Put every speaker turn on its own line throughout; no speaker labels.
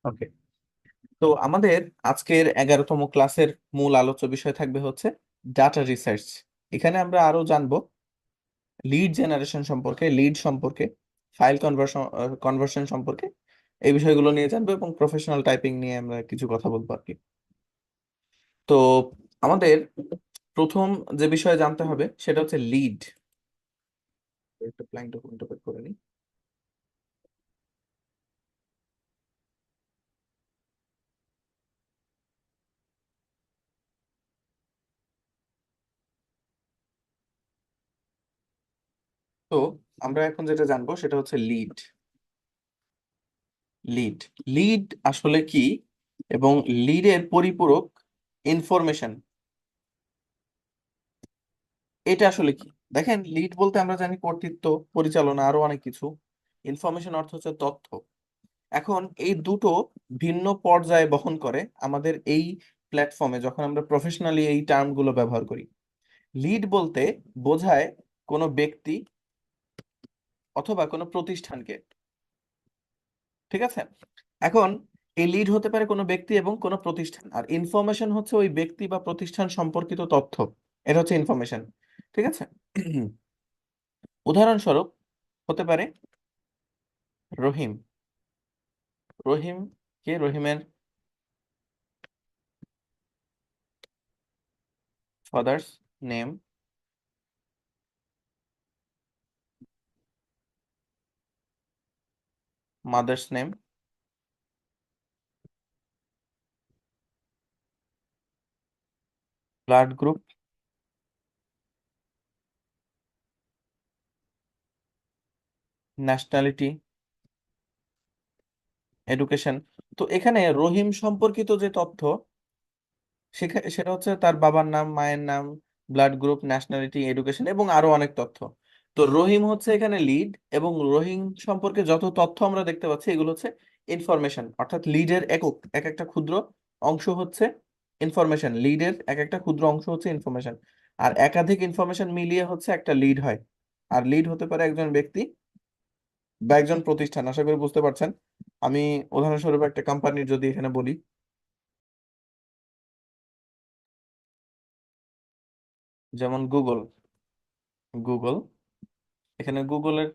ওকে। তো আমাদের আজকের 11তম ক্লাসের মূল আলোচ্য বিষয় থাকবে হচ্ছে ডাটা রিসার্চ। এখানে আমরা আরো জানবো লিড জেনারেশন সম্পর্কে, লিড সম্পর্কে, ফাইল কনভার্সন সম্পর্কে। এই বিষয়গুলো নিয়ে জানবো এবং প্রফেশনাল টাইপিং নিয়ে আমরা কিছু কথা বলবো আর কি। তো আমাদের প্রথম যে বিষয়ে জানতে হবে সেটা হচ্ছে লিড। একটা প্ল্যান ডকুমেন্ট ওপেন করে নিই। তো আমরা এখন যেটা জানবো সেটা হচ্ছে লিড। লিড লিড আসলে কি এবং লিডের পরিপূরক ইনফরমেশন এটা আসলে কি। দেখেন, লিড বলতে আমরা জানি কর্তৃত্ব, পরিচালনা, আরো অনেক কিছু। ইনফরমেশন অর্থ হচ্ছে তথ্য। এখন এই দুটো ভিন্ন পর্যায়ে বহন করে আমাদের এই প্ল্যাটফর্মে যখন আমরা প্রফেশনালি এই টার্মগুলো ব্যবহার করি। লিড বলতে বোঝায় কোনো ব্যক্তি অথবা কোনো প্রতিষ্ঠানকে। ঠিক আছে। এখন এই লিড হতে পারে কোনো ব্যক্তি এবং কোনো প্রতিষ্ঠান, আর ইনফরমেশন হচ্ছে ওই ব্যক্তি বা প্রতিষ্ঠান সম্পর্কিত তথ্য। এটা হচ্ছে ইনফরমেশন। ঠিক আছে। উদাহরণস্বরূপ হতে পারে রহিম। রহিম কে? রহিমের father's name, mother's name, blood group, nationality, education. তো এখানে রহিম সম্পর্কিত যে তথ্য সেটা হচ্ছে তার বাবার নাম, মায়ের নাম, ব্লাড গ্রুপ, ন্যাশনালিটি, এডুকেশন এবং আরো অনেক তথ্য। তো রহিম হচ্ছে এখানে লিড, এবং রহিম সম্পর্কে যত তথ্য আমরা দেখতে পাচ্ছি এগুলো হচ্ছে ইনফরমেশন। অর্থাৎ লিডের একক, এক একটা ক্ষুদ্র অংশ হচ্ছে ইনফরমেশন। লিডের এক একটা ক্ষুদ্র অংশ হচ্ছে ইনফরমেশন। আর একাধিক ইনফরমেশন মিলিয়ে হচ্ছে একটা লিড হয়। আর লিড হতে পারে একজন ব্যক্তি বা একজন প্রতিষ্ঠান। আশা করি বুঝতে পারছেন। আমি উদাহরণস্বরূপ একটা কোম্পানির যদি এখানে বলি, যেমন গুগল। গুগল, এখানে গুগলের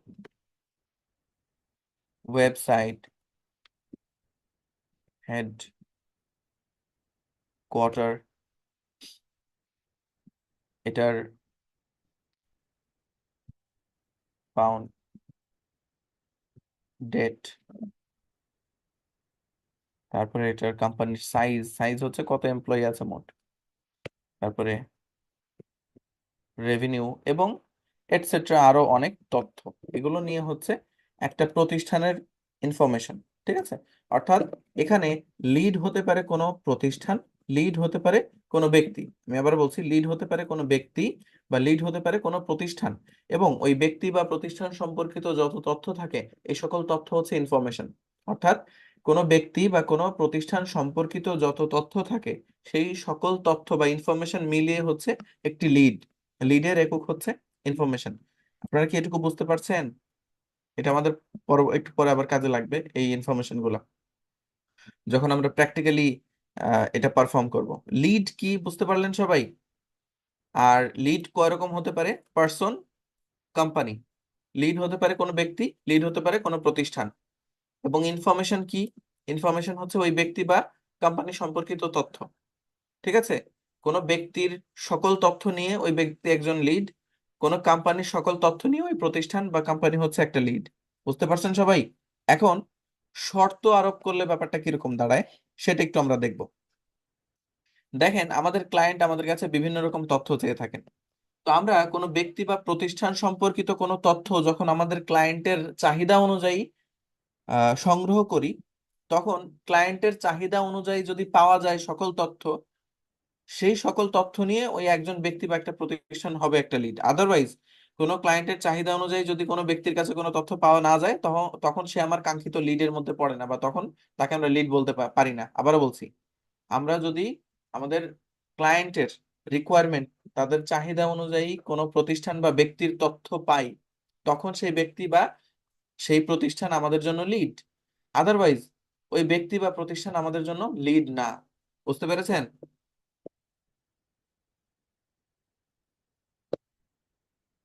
ওয়েবসাইট, হেড কোয়ার্টার, এটার পাউন্ড ডেট, তারপরে এটার কোম্পানির সাইজ, সাইজ হচ্ছে কত এমপ্লয়ি আছে মোট, তারপরে রেভিনিউ এবং এটসেট্রা, আরো অনেক তথ্য। এগুলো নিয়ে হচ্ছে একটা প্রতিষ্ঠানের ইনফরমেশন। ঠিক আছে। অর্থাৎ এখানে লিড হতে পারে কোনো প্রতিষ্ঠান, লিড হতে পারে কোনো ব্যক্তি। আমি আবার বলছি, লিড হতে পারে কোনো ব্যক্তি বা লিড হতে পারে কোনো প্রতিষ্ঠান, এবং ওই ব্যক্তি বা প্রতিষ্ঠান সম্পর্কিত যত তথ্য থাকে এই সকল তথ্য হচ্ছে ইনফরমেশন। অর্থাৎ কোনো ব্যক্তি বা কোনো প্রতিষ্ঠান সম্পর্কিত যত তথ্য থাকে সেই সকল তথ্য বা ইনফরমেশন মিলিয়ে হচ্ছে একটি লিড। লিডের একক হচ্ছে ইনফরমেশন। আপনারা কি এটুকু বুঝতে পারছেন? এটা আমাদের একটু পরে আবার কাজে লাগবে এই ইনফরমেশন গুলা, যখন আমরা প্র্যাকটিক্যালি এটা পারফর্ম করব। লিড কি বুঝতে পারলেন সবাই? আর লিড কয় রকম হতে পারে? Person, company. লিড হতে পারে কোনো ব্যক্তি, লিড হতে পারে কোনো প্রতিষ্ঠান। এবং ইনফরমেশন কি? ইনফরমেশন হচ্ছে ওই ব্যক্তি বা কোম্পানি সম্পর্কিত তথ্য। ঠিক আছে। কোনো ব্যক্তির সকল তথ্য নিয়ে ওই ব্যক্তি একজন লিড, কোনো কোম্পানির সকল তথ্য নিয়ে ওই প্রতিষ্ঠান বা কোম্পানি হচ্ছে একটা লিড। বুঝতে পারছেন সবাই? এখন শর্ত আরোপ করলে ব্যাপারটা কিরকম দাঁড়ায় সেটা একটু আমরা দেখব। দেখেন, আমাদের ক্লায়েন্ট আমাদের কাছে বিভিন্ন রকম তথ্য চেয়ে থাকেন। তো আমরা কোনো ব্যক্তি বা প্রতিষ্ঠান সম্পর্কিত কোনো তথ্য যখন আমাদের ক্লায়েন্টের চাহিদা অনুযায়ী সংগ্রহ করি, তখন ক্লায়েন্টের চাহিদা অনুযায়ী যদি পাওয়া যায় সকল তথ্য, সেই সকল তথ্য নিয়ে ওই একজন ব্যক্তি বা একটা প্রতিষ্ঠান হবে একটা লিড। আদারওয়াইজ কোনো ক্লায়েন্টের চাহিদা অনুযায়ী যদি কোনো ব্যক্তির কাছে কোনো তথ্য পাওয়া না যায়, তখন তখন সে আমার কাঙ্ক্ষিত লিডের মধ্যে পড়ে না, বা তখন তাকে আমরা লিড বলতে পারি না। আবারও বলছি, আমরা যদি আমাদের ক্লায়েন্টের রিকোয়ারমেন্ট, তাদের চাহিদা অনুযায়ী কোনো প্রতিষ্ঠান বা ব্যক্তির তথ্য পাই, তখন সেই ব্যক্তি বা সেই প্রতিষ্ঠান আমাদের জন্য লিড। আদারওয়াইজ ওই ব্যক্তি বা প্রতিষ্ঠান আমাদের জন্য লিড না। বুঝতে পেরেছেন?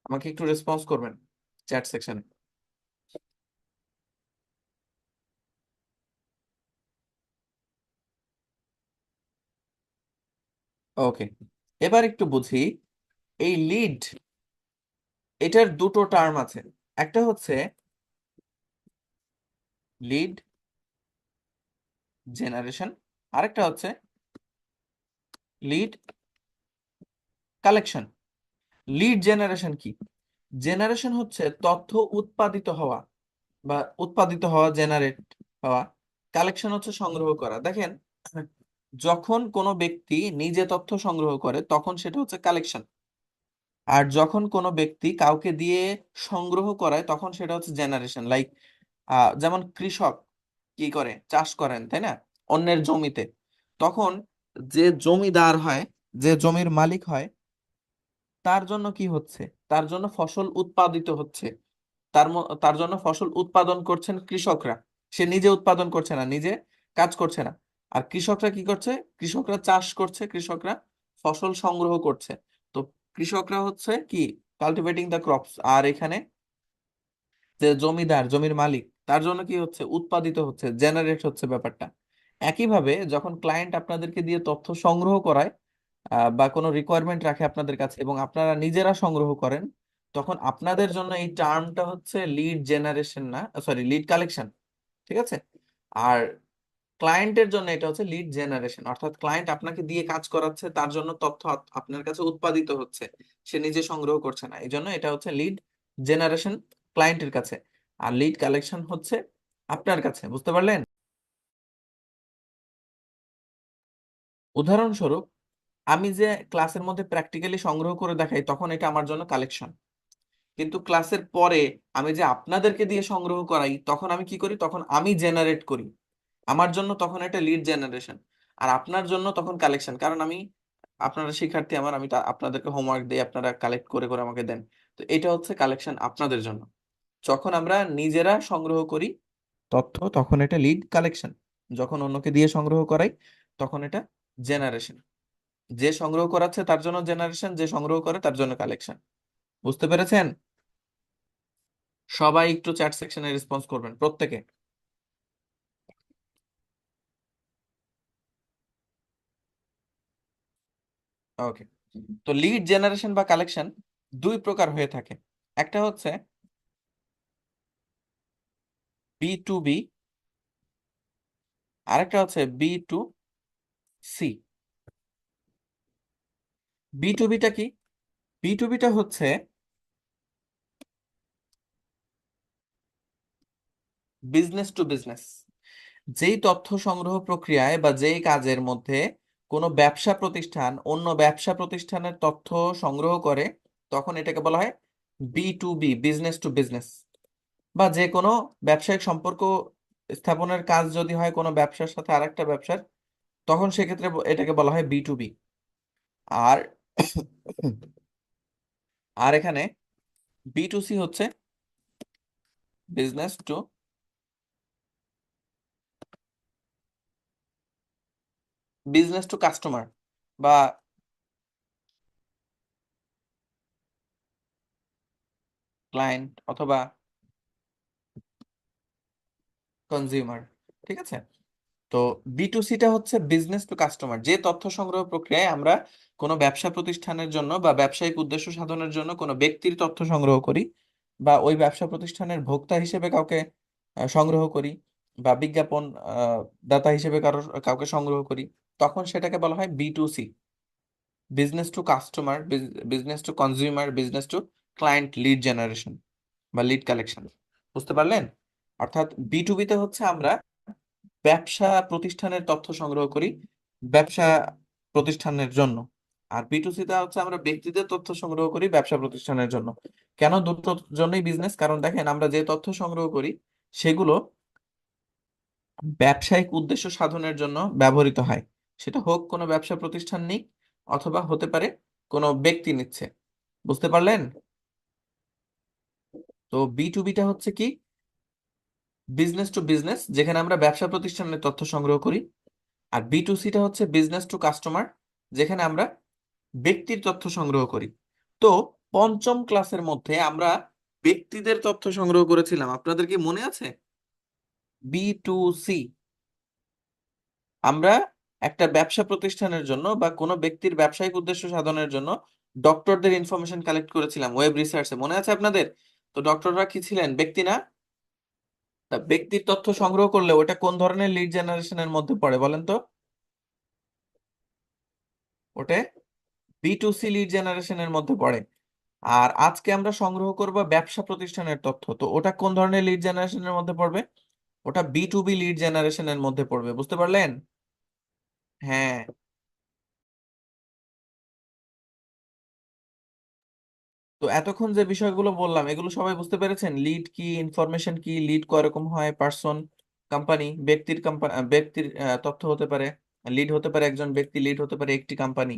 আমাকে একটু রেসপন্স করবেন চ্যাট সেকশনে। ওকে, এবার একটু বুঝি। এই লিড, এটার দুটো টার্ম আছে। একটা হচ্ছে লিড জেনারেশন, আরেকটা হচ্ছে লিড কালেকশন। লিড জেনারেশন কি? জেনারেশন হচ্ছে তথ্য উৎপাদিত হওয়া, বা উৎপাদিত হওয়া, জেনারেট হওয়া। কালেকশন হচ্ছে সংগ্রহ করা। দেখেন, যখন কোনো ব্যক্তি নিজে তথ্য সংগ্রহ করে তখন সেটা হচ্ছে কালেকশন, আর যখন কোনো ব্যক্তি কাউকে দিয়ে সংগ্রহ করায় তখন সেটা হচ্ছে জেনারেশন। লাইক যেমন কৃষক কি করে, চাষ করেন, তাই না, অন্যের জমিতে। তখন যে জমিদার হয়, যে জমির মালিক হয়, তার জন্য কি হচ্ছে, তার জন্য ফসল উৎপাদিত হচ্ছে। তার জন্য ফসল উৎপাদন করছেন কৃষকরা। সে নিজে উৎপাদন করছে না, নিজে কাজ করছে না। আর কৃষকরা কি করছে? কৃষকরা চাষ করছে, কৃষকরা ফসল সংগ্রহ করছে। তো কৃষকরা হচ্ছে কি, কাল্টিভেটিং দ্য ক্রপস। আর এখানে যে জমিদার, জমির মালিক, তার জন্য কি হচ্ছে, উৎপাদিত হচ্ছে, জেনারেট হচ্ছে ব্যাপারটা। একইভাবে যখন ক্লায়েন্ট আপনাদেরকে দিয়ে তথ্য সংগ্রহ করায়, বা কোনো রিকোয়ারমেন্ট রাখে আপনাদের কাছে এবং আপনারা নিজেরা সংগ্রহ করেন, তখন আপনাদের জন্য এই টার্মটা হচ্ছে লিড জেনারেশন, না সরি, লিড কালেকশন। ঠিক আছে? আর ক্লায়েন্টের জন্য এটা হচ্ছে লিড জেনারেশন, অর্থাৎ ক্লায়েন্ট আপনাকে দিয়ে কাজ করাচ্ছে, তার জন্য তথ্য আপনার কাছে উৎপাদিত হচ্ছে, সে নিজে সংগ্রহ করছে না, এই জন্য এটা হচ্ছে লিড জেনারেশন ক্লায়েন্টের কাছে। আর লিড কালেকশন হচ্ছে আপনার কাছে। বুঝতে পারলেন? উদাহরণস্বরূপ, আমি যে ক্লাসের মধ্যে প্র্যাকটিক্যালি সংগ্রহ করে দেখাই তখন এটা আমার জন্য কালেকশন। কিন্তু ক্লাসের পরে আমি যে আপনাদেরকে দিয়ে সংগ্রহ করাই তখন আমি কি করি, তখন আমি জেনারেট করি। আমার জন্য তখন এটা লিড জেনারেশন। আর আপনার জন্য তখন কালেকশন, কারণ আমি, আপনারা শিক্ষার্থী আমার, আমি আপনাদেরকে হোমওয়ার্ক দিই, আপনারা কালেক্ট করে করে আমাকে দেন। তো এটা হচ্ছে কালেকশন আপনাদের জন্য। যখন আমরা নিজেরা সংগ্রহ করি তথ্য তখন এটা লিড কালেকশন। যখন অন্যকে দিয়ে সংগ্রহ করাই তখন এটা জেনারেশন। যে সংগ্রহ করাচ্ছে তার জন্য জেনারেশন, যে সংগ্রহ করে তার জন্য কালেকশন। বুঝতে পেরেছেন? সবাই একটু চ্যাট সেকশনে রেসপন্স করবেন প্রত্যেকে। ওকে, তো লিড জেনারেশন বা কালেকশন দুই প্রকার হয়ে থাকে। একটা হচ্ছে B2B, আরেকটা হচ্ছে B2C। B2Bটা কি? B2Bটা হচ্ছে বিজনেস টু বিজনেস। যেই তথ্য সংগ্রহ প্রক্রিয়ায় বা যেই কাজের মধ্যে কোনো ব্যবসা প্রতিষ্ঠান অন্য ব্যবসা প্রতিষ্ঠানের তথ্য সংগ্রহ করে, তখন এটাকে বলা হয় B2B, বিজনেস টু বিজনেস। বা যে কোনো ব্যবসায়িক সম্পর্ক স্থাপনের কাজ যদি হয় কোনো ব্যবসার সাথে আরেকটা ব্যবসার, তখন সেক্ষেত্রে এটাকে বলা হয় B2B। আর আর এখানে B2C হচ্ছে বিজনেস টু কাস্টমার, বা ক্লায়েন্ট অথবা কনজিউমার। ঠিক আছে? তো B2Cটা হচ্ছে বিজনেস টু কাস্টমার। যে তথ্য সংগ্রহ প্রক্রিয়ায় আমরা কোনো ব্যবসা প্রতিষ্ঠানের জন্য বা ব্যবসায়িক উদ্দেশ্য সাধনের জন্য কোনো ব্যক্তির তথ্য সংগ্রহ করি, বা ওই ব্যবসা প্রতিষ্ঠানের ভোক্তা হিসেবে কাউকে সংগ্রহ করি, বা বিজ্ঞাপন আহ, দাতা হিসেবে কাউকে সংগ্রহ করি, তখন সেটাকে বলা হয় B2C, business to customer, business to consumer, business to client lead generation বা লিড কালেকশন। বুঝতে পারলেন? অর্থাৎ B2Bতে হচ্ছে আমরা ব্যবসা প্রতিষ্ঠানের তথ্য সংগ্রহ করি ব্যবসা প্রতিষ্ঠানের জন্য, আর B2Cতে হচ্ছে আমরা ব্যক্তিদের তথ্য সংগ্রহ করি ব্যবসা প্রতিষ্ঠানের জন্য। কেন দুটোর জন্যই বিজনেস? কারণ দেখেন, আমরা যে তথ্য সংগ্রহ করি সেগুলো ব্যবসায়িক উদ্দেশ্য সাধনের জন্য ব্যবহৃত হয়। সেটা হোক কোনো ব্যবসা প্রতিষ্ঠান নিক, অথবা হতে পারে কোনো ব্যক্তি নিচ্ছে। বুঝতে পারলেন? তো B2Bটা হচ্ছে কি, বিজনেস টু বিজনেস, যেখানে আমরা ব্যবসা প্রতিষ্ঠানের তথ্য সংগ্রহ করি। আর বি টু সিটা হচ্ছে বিজনেস টু কাস্টমার, যেখানে আমরা ব্যক্তির তথ্য সংগ্রহ করি। তো পঞ্চম ক্লাসের মধ্যে আমরা ব্যক্তিদের তথ্য সংগ্রহ করেছিলাম, আপনাদের কি মনে আছে? বি টু সি, আমরা একটা ব্যবসা প্রতিষ্ঠানের জন্য বা কোনো ব্যক্তির ব্যবসায়িক উদ্দেশ্য সাধনের জন্য ডক্টরদের ইনফরমেশন কালেক্ট করেছিলাম ওয়েব রিসার্চে, মনে আছে আপনাদের? তো ডক্টররা কি ছিলেন? ব্যক্তি না? তা ব্যক্তির তথ্য সংগ্রহ করলে ওটা কোন ধরনের লিড জেনারেশনের মধ্যে পড়ে বলেন তো? ওটা বি টু সি লিড জেনারেশনের মধ্যে পড়ে। আর আজকে আমরা সংগ্রহ করব ব্যবসা প্রতিষ্ঠানের তথ্য, তো ওটা কোন ধরনের লিড জেনারেশনের মধ্যে পড়বে? ওটা বি টু বি লিড জেনারেশনের মধ্যে পড়বে, বুঝতে পারলেন? হ্যাঁ। তো এতক্ষণ যে বিষয়গুলো বললাম এগুলো সবাই বুঝতে পেরেছেন? লিড কি, ইনফরমেশন কি, লিড কয় রকম হয়, পার্সন, কোম্পানি, ব্যক্তির তথ্য হতে পারে, লিড হতে পারে একজন ব্যক্তি, লিড হতে পারে একটি কোম্পানি।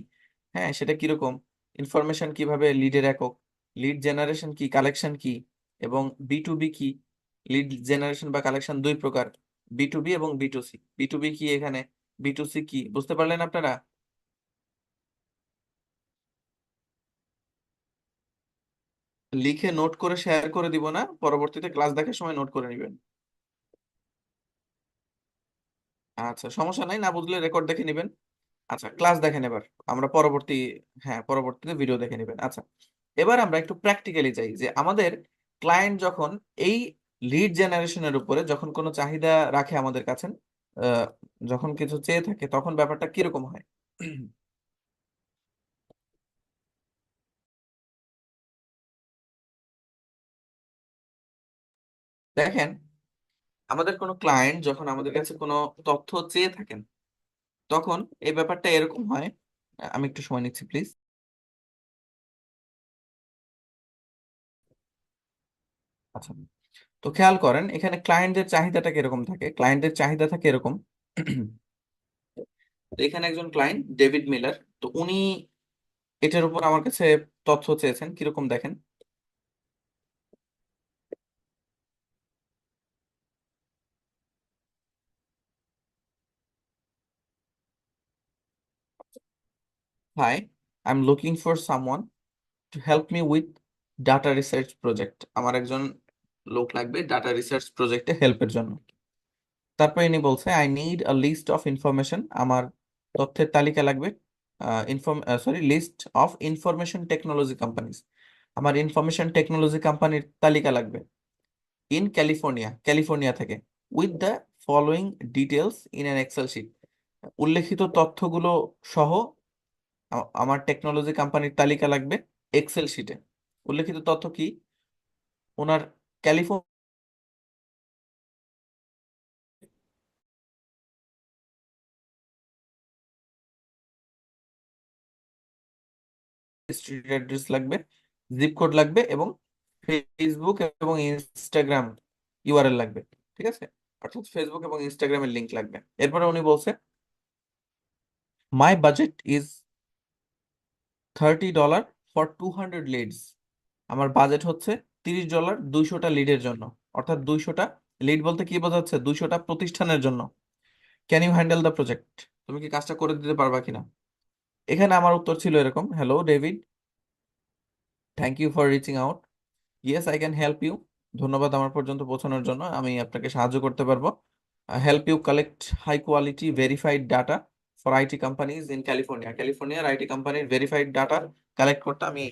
হ্যাঁ, সেটা কিরকম, ইনফরমেশন কিভাবে লিডের একক, লিড জেনারেশন কি, কালেকশন কি, এবং বি টু বি কি। লিড জেনারেশন বা কালেকশন দুই প্রকার, বি টু বি এবং B to C. B to B কি এখানে, বি টু সি কি, বুঝতে পারলেন আপনারা? লিখে নোট করে শেয়ার করে দিব না, পরবর্তীতে ক্লাস দেখার সময় নোট করে নেবেন। আচ্ছা, সমস্যা নাই, না বুঝলে রেকর্ড দেখে নেবেন। আচ্ছা, ক্লাস দেখেন এবার, আমরা পরবর্তী, হ্যাঁ পরবর্তীতে ভিডিও দেখে নেবেন। আচ্ছা, এবার আমরা একটু প্র্যাকটিক্যালি যাই যে আমাদের ক্লায়েন্ট যখন এই লিড জেনারেশনের উপরে যখন কোনো চাহিদা রাখে আমাদের কাছে, আহ, যখন কিছু চেয়ে থাকে তখন ব্যাপারটা কিরকম হয়। দেখেন, আমাদের কোনো ক্লায়েন্ট যখন আমাদের কাছে কোনো তথ্য চেয়ে থাকেন তখন এই ব্যাপারটা এরকম হয়। আমি একটু সময় নিচ্ছি প্লিজ। আচ্ছা, তো খেয়াল করেন এখানে ক্লায়েন্টের চাহিদাটা কিরকম থাকে। ক্লায়েন্টের চাহিদা থাকে এরকম। তো এখানে একজন ক্লায়েন্ট ডেভিড মিলার, তো উনি এটার উপর আমার কাছে তথ্য চেয়েছেন, কিরকম দেখেন। Hi, I am looking for someone to help me with data research project. আমার একজন লোক লাগবে ডাটা রিসার্চ প্রজেক্টে হেল্পের জন্য। তারপর ইনি বলছে I need a list of information, আমার তথ্যের তালিকা লাগবে। List of information technology companies, আমার ইনফরমেশন টেকনোলজি কোম্পানির তালিকা লাগবে। ইন ক্যালিফোর্নিয়া, ক্যালিফোর্নিয়া থেকে। With the following details in an Excel sheet, উল্লেখিত তথ্যগুলো সহ আমার টেকনোলজি কোম্পানির তালিকা লাগবে এক্সেল শিটে। উল্লেখিত তথ্য কি? ওনার ক্যালিফোর্নিয়া স্ট্রিট অ্যাড্রেস লাগবে, জিপ কোড লাগবে, এবং ফেসবুক এবং ইনস্টাগ্রাম ইউআরএল লাগবে। ঠিক আছে, অর্থাৎ ফেসবুক এবং ইনস্টাগ্রামের লিংক লাগবে। এরপরে উনি বলছে my budget is $30 for 200 leads. আমার বাজেট হচ্ছে $30 200টা লিডের জন্য। অর্থাৎ 200টা লিড বলতে কি বোঝাচ্ছে, 200টা প্রতিষ্ঠানের জন্য। Can you handle the project, তুমি কি কাজটা করে দিতে পারবা কিনা? এখানে আমার উত্তর ছিল এরকম, hello David, thank you for reaching out, yes I can help you. ধন্যবাদ আমার পর্যন্ত পৌঁছানোর জন্য, আমি আপনাকে সাহায্য করতে পারবো। Help you collect high quality verified data for IT companies in California. ক্যালিফোর্নিয়ার আইটি কোম্পানির ভেরিফাইড ডাটা কালেক্ট করতে আমি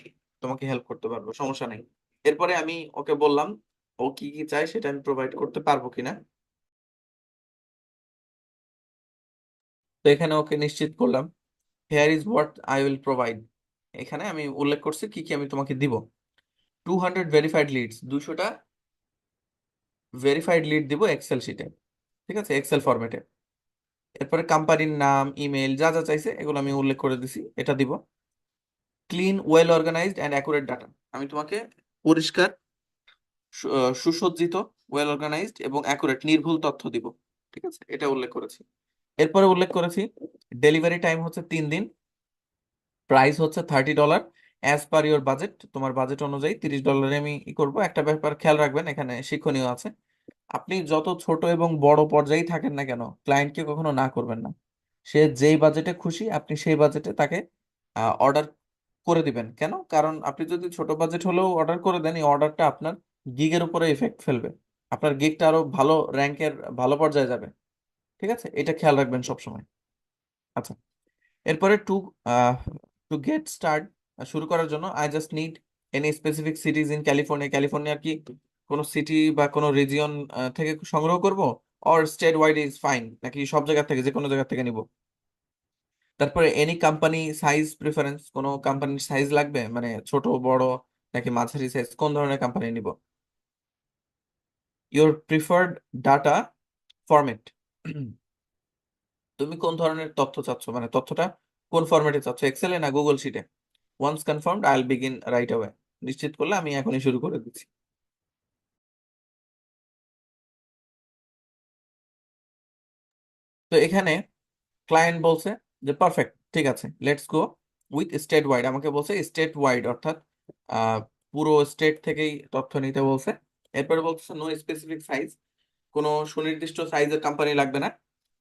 তোমাকে হেল্প করতে পারবো, সমস্যা নেই। এরপরে আমি ওকে বললাম ও কি কি চায় সেটা আমি প্রোভাইড করতে পারবো কিনা। তো এখানে ওকে নিশ্চিত করলাম, hair is what I will provide. এখানে আমি উল্লেখ করছি কি কি আমি তোমাকে দিব। 200 ভেরিফাইড লিডস, 200টা ভেরিফাইড লিড দিব এক্সেল শিটে, ঠিক আছে, এক্সেল ফরম্যাটে। এরপরে কোম্পানির নাম, ইমেল, যা যা চাইছে এগুলো আমি উল্লেখ করে দিছি, এটা দিব। Clean, well organised and accurate data, আমি তোমাকে পরিষ্কার, সুসজ্জিত, ওয়েল অর্গানাইজড এবং অ্যাকুরেট, নির্ভুল তথ্য দিব। ঠিক আছে, এটা উল্লেখ করেছি। এরপরে উল্লেখ করেছি ডেলিভারি টাইম হচ্ছে 3 দিন, প্রাইস হচ্ছে $30, অ্যাজ পার ইউর বাজেট, তোমার বাজেট অনুযায়ী $30 আমি ই করবো। একটা ব্যাপার খেয়াল রাখবেন, এখানে শিক্ষণীয় আছে, আপনি যত ছোট এবং বড় পর্যায়ে থাকেন না কেন, ক্লায়েন্টকে কখনো না করবেন না। সে যেই বাজেটে খুশি আপনি সেই বাজেটে তাকে অর্ডার করে দিবেন। কেন? কারণ আপনি যদি ছোট বাজেট হলেও অর্ডার করে দেন, এই অর্ডারটা আপনার গিগের উপরে এফেক্ট ফেলবে, আপনার গিগটা আরো ভালো র্যাঙ্কের ভালো পর্যায়ে যাবে। ঠিক আছে, এটা খেয়াল রাখবেন সবসময়। আচ্ছা, এরপরে টু গেট স্টার্ট, শুরু করার জন্য I just need any specific cities in California. ক্যালিফোর্নিয়ার কি কোনো সিটি বা কোনো রিজিয়ন থেকে সংগ্রহ করব, or state wide is fine, নাকি সব জায়গা থেকে যে কোনো জায়গা থেকে নিব? তারপরে এনি কোম্পানি সাইজ প্রিফারেন্স, কোনো কোম্পানির সাইজ লাগবে, মানে ছোট বড় নাকি মাঝারি সাইজ, কোন ধরনের কোম্পানি নিব? ইওর প্রিফার্ড ডাটা ফরম্যাট, তুমি কোন ধরনের তথ্য চাচ্ছ, মানে তথ্যটা কোন ফরম্যাটে চাচ্ছ, এক্সেলে না গুগল শিটে? Once confirmed I will begin right away, নিশ্চিত করলে আমি এখনই শুরু করে দিচ্ছি। তো এখানে ক্লায়েন্ট বলছে যে পারফেক্ট, ঠিক আছে, let's go with state wide. আমাকে বলছে স্টেট ওয়াইড, অর্থাৎ পুরো স্টেট থেকেই তথ্য নিতে বলছে। এরপরে বলছে নো স্পেসিফিক সাইজ, কোনো সুনির্দিষ্ট সাইজের কোম্পানি লাগবে না।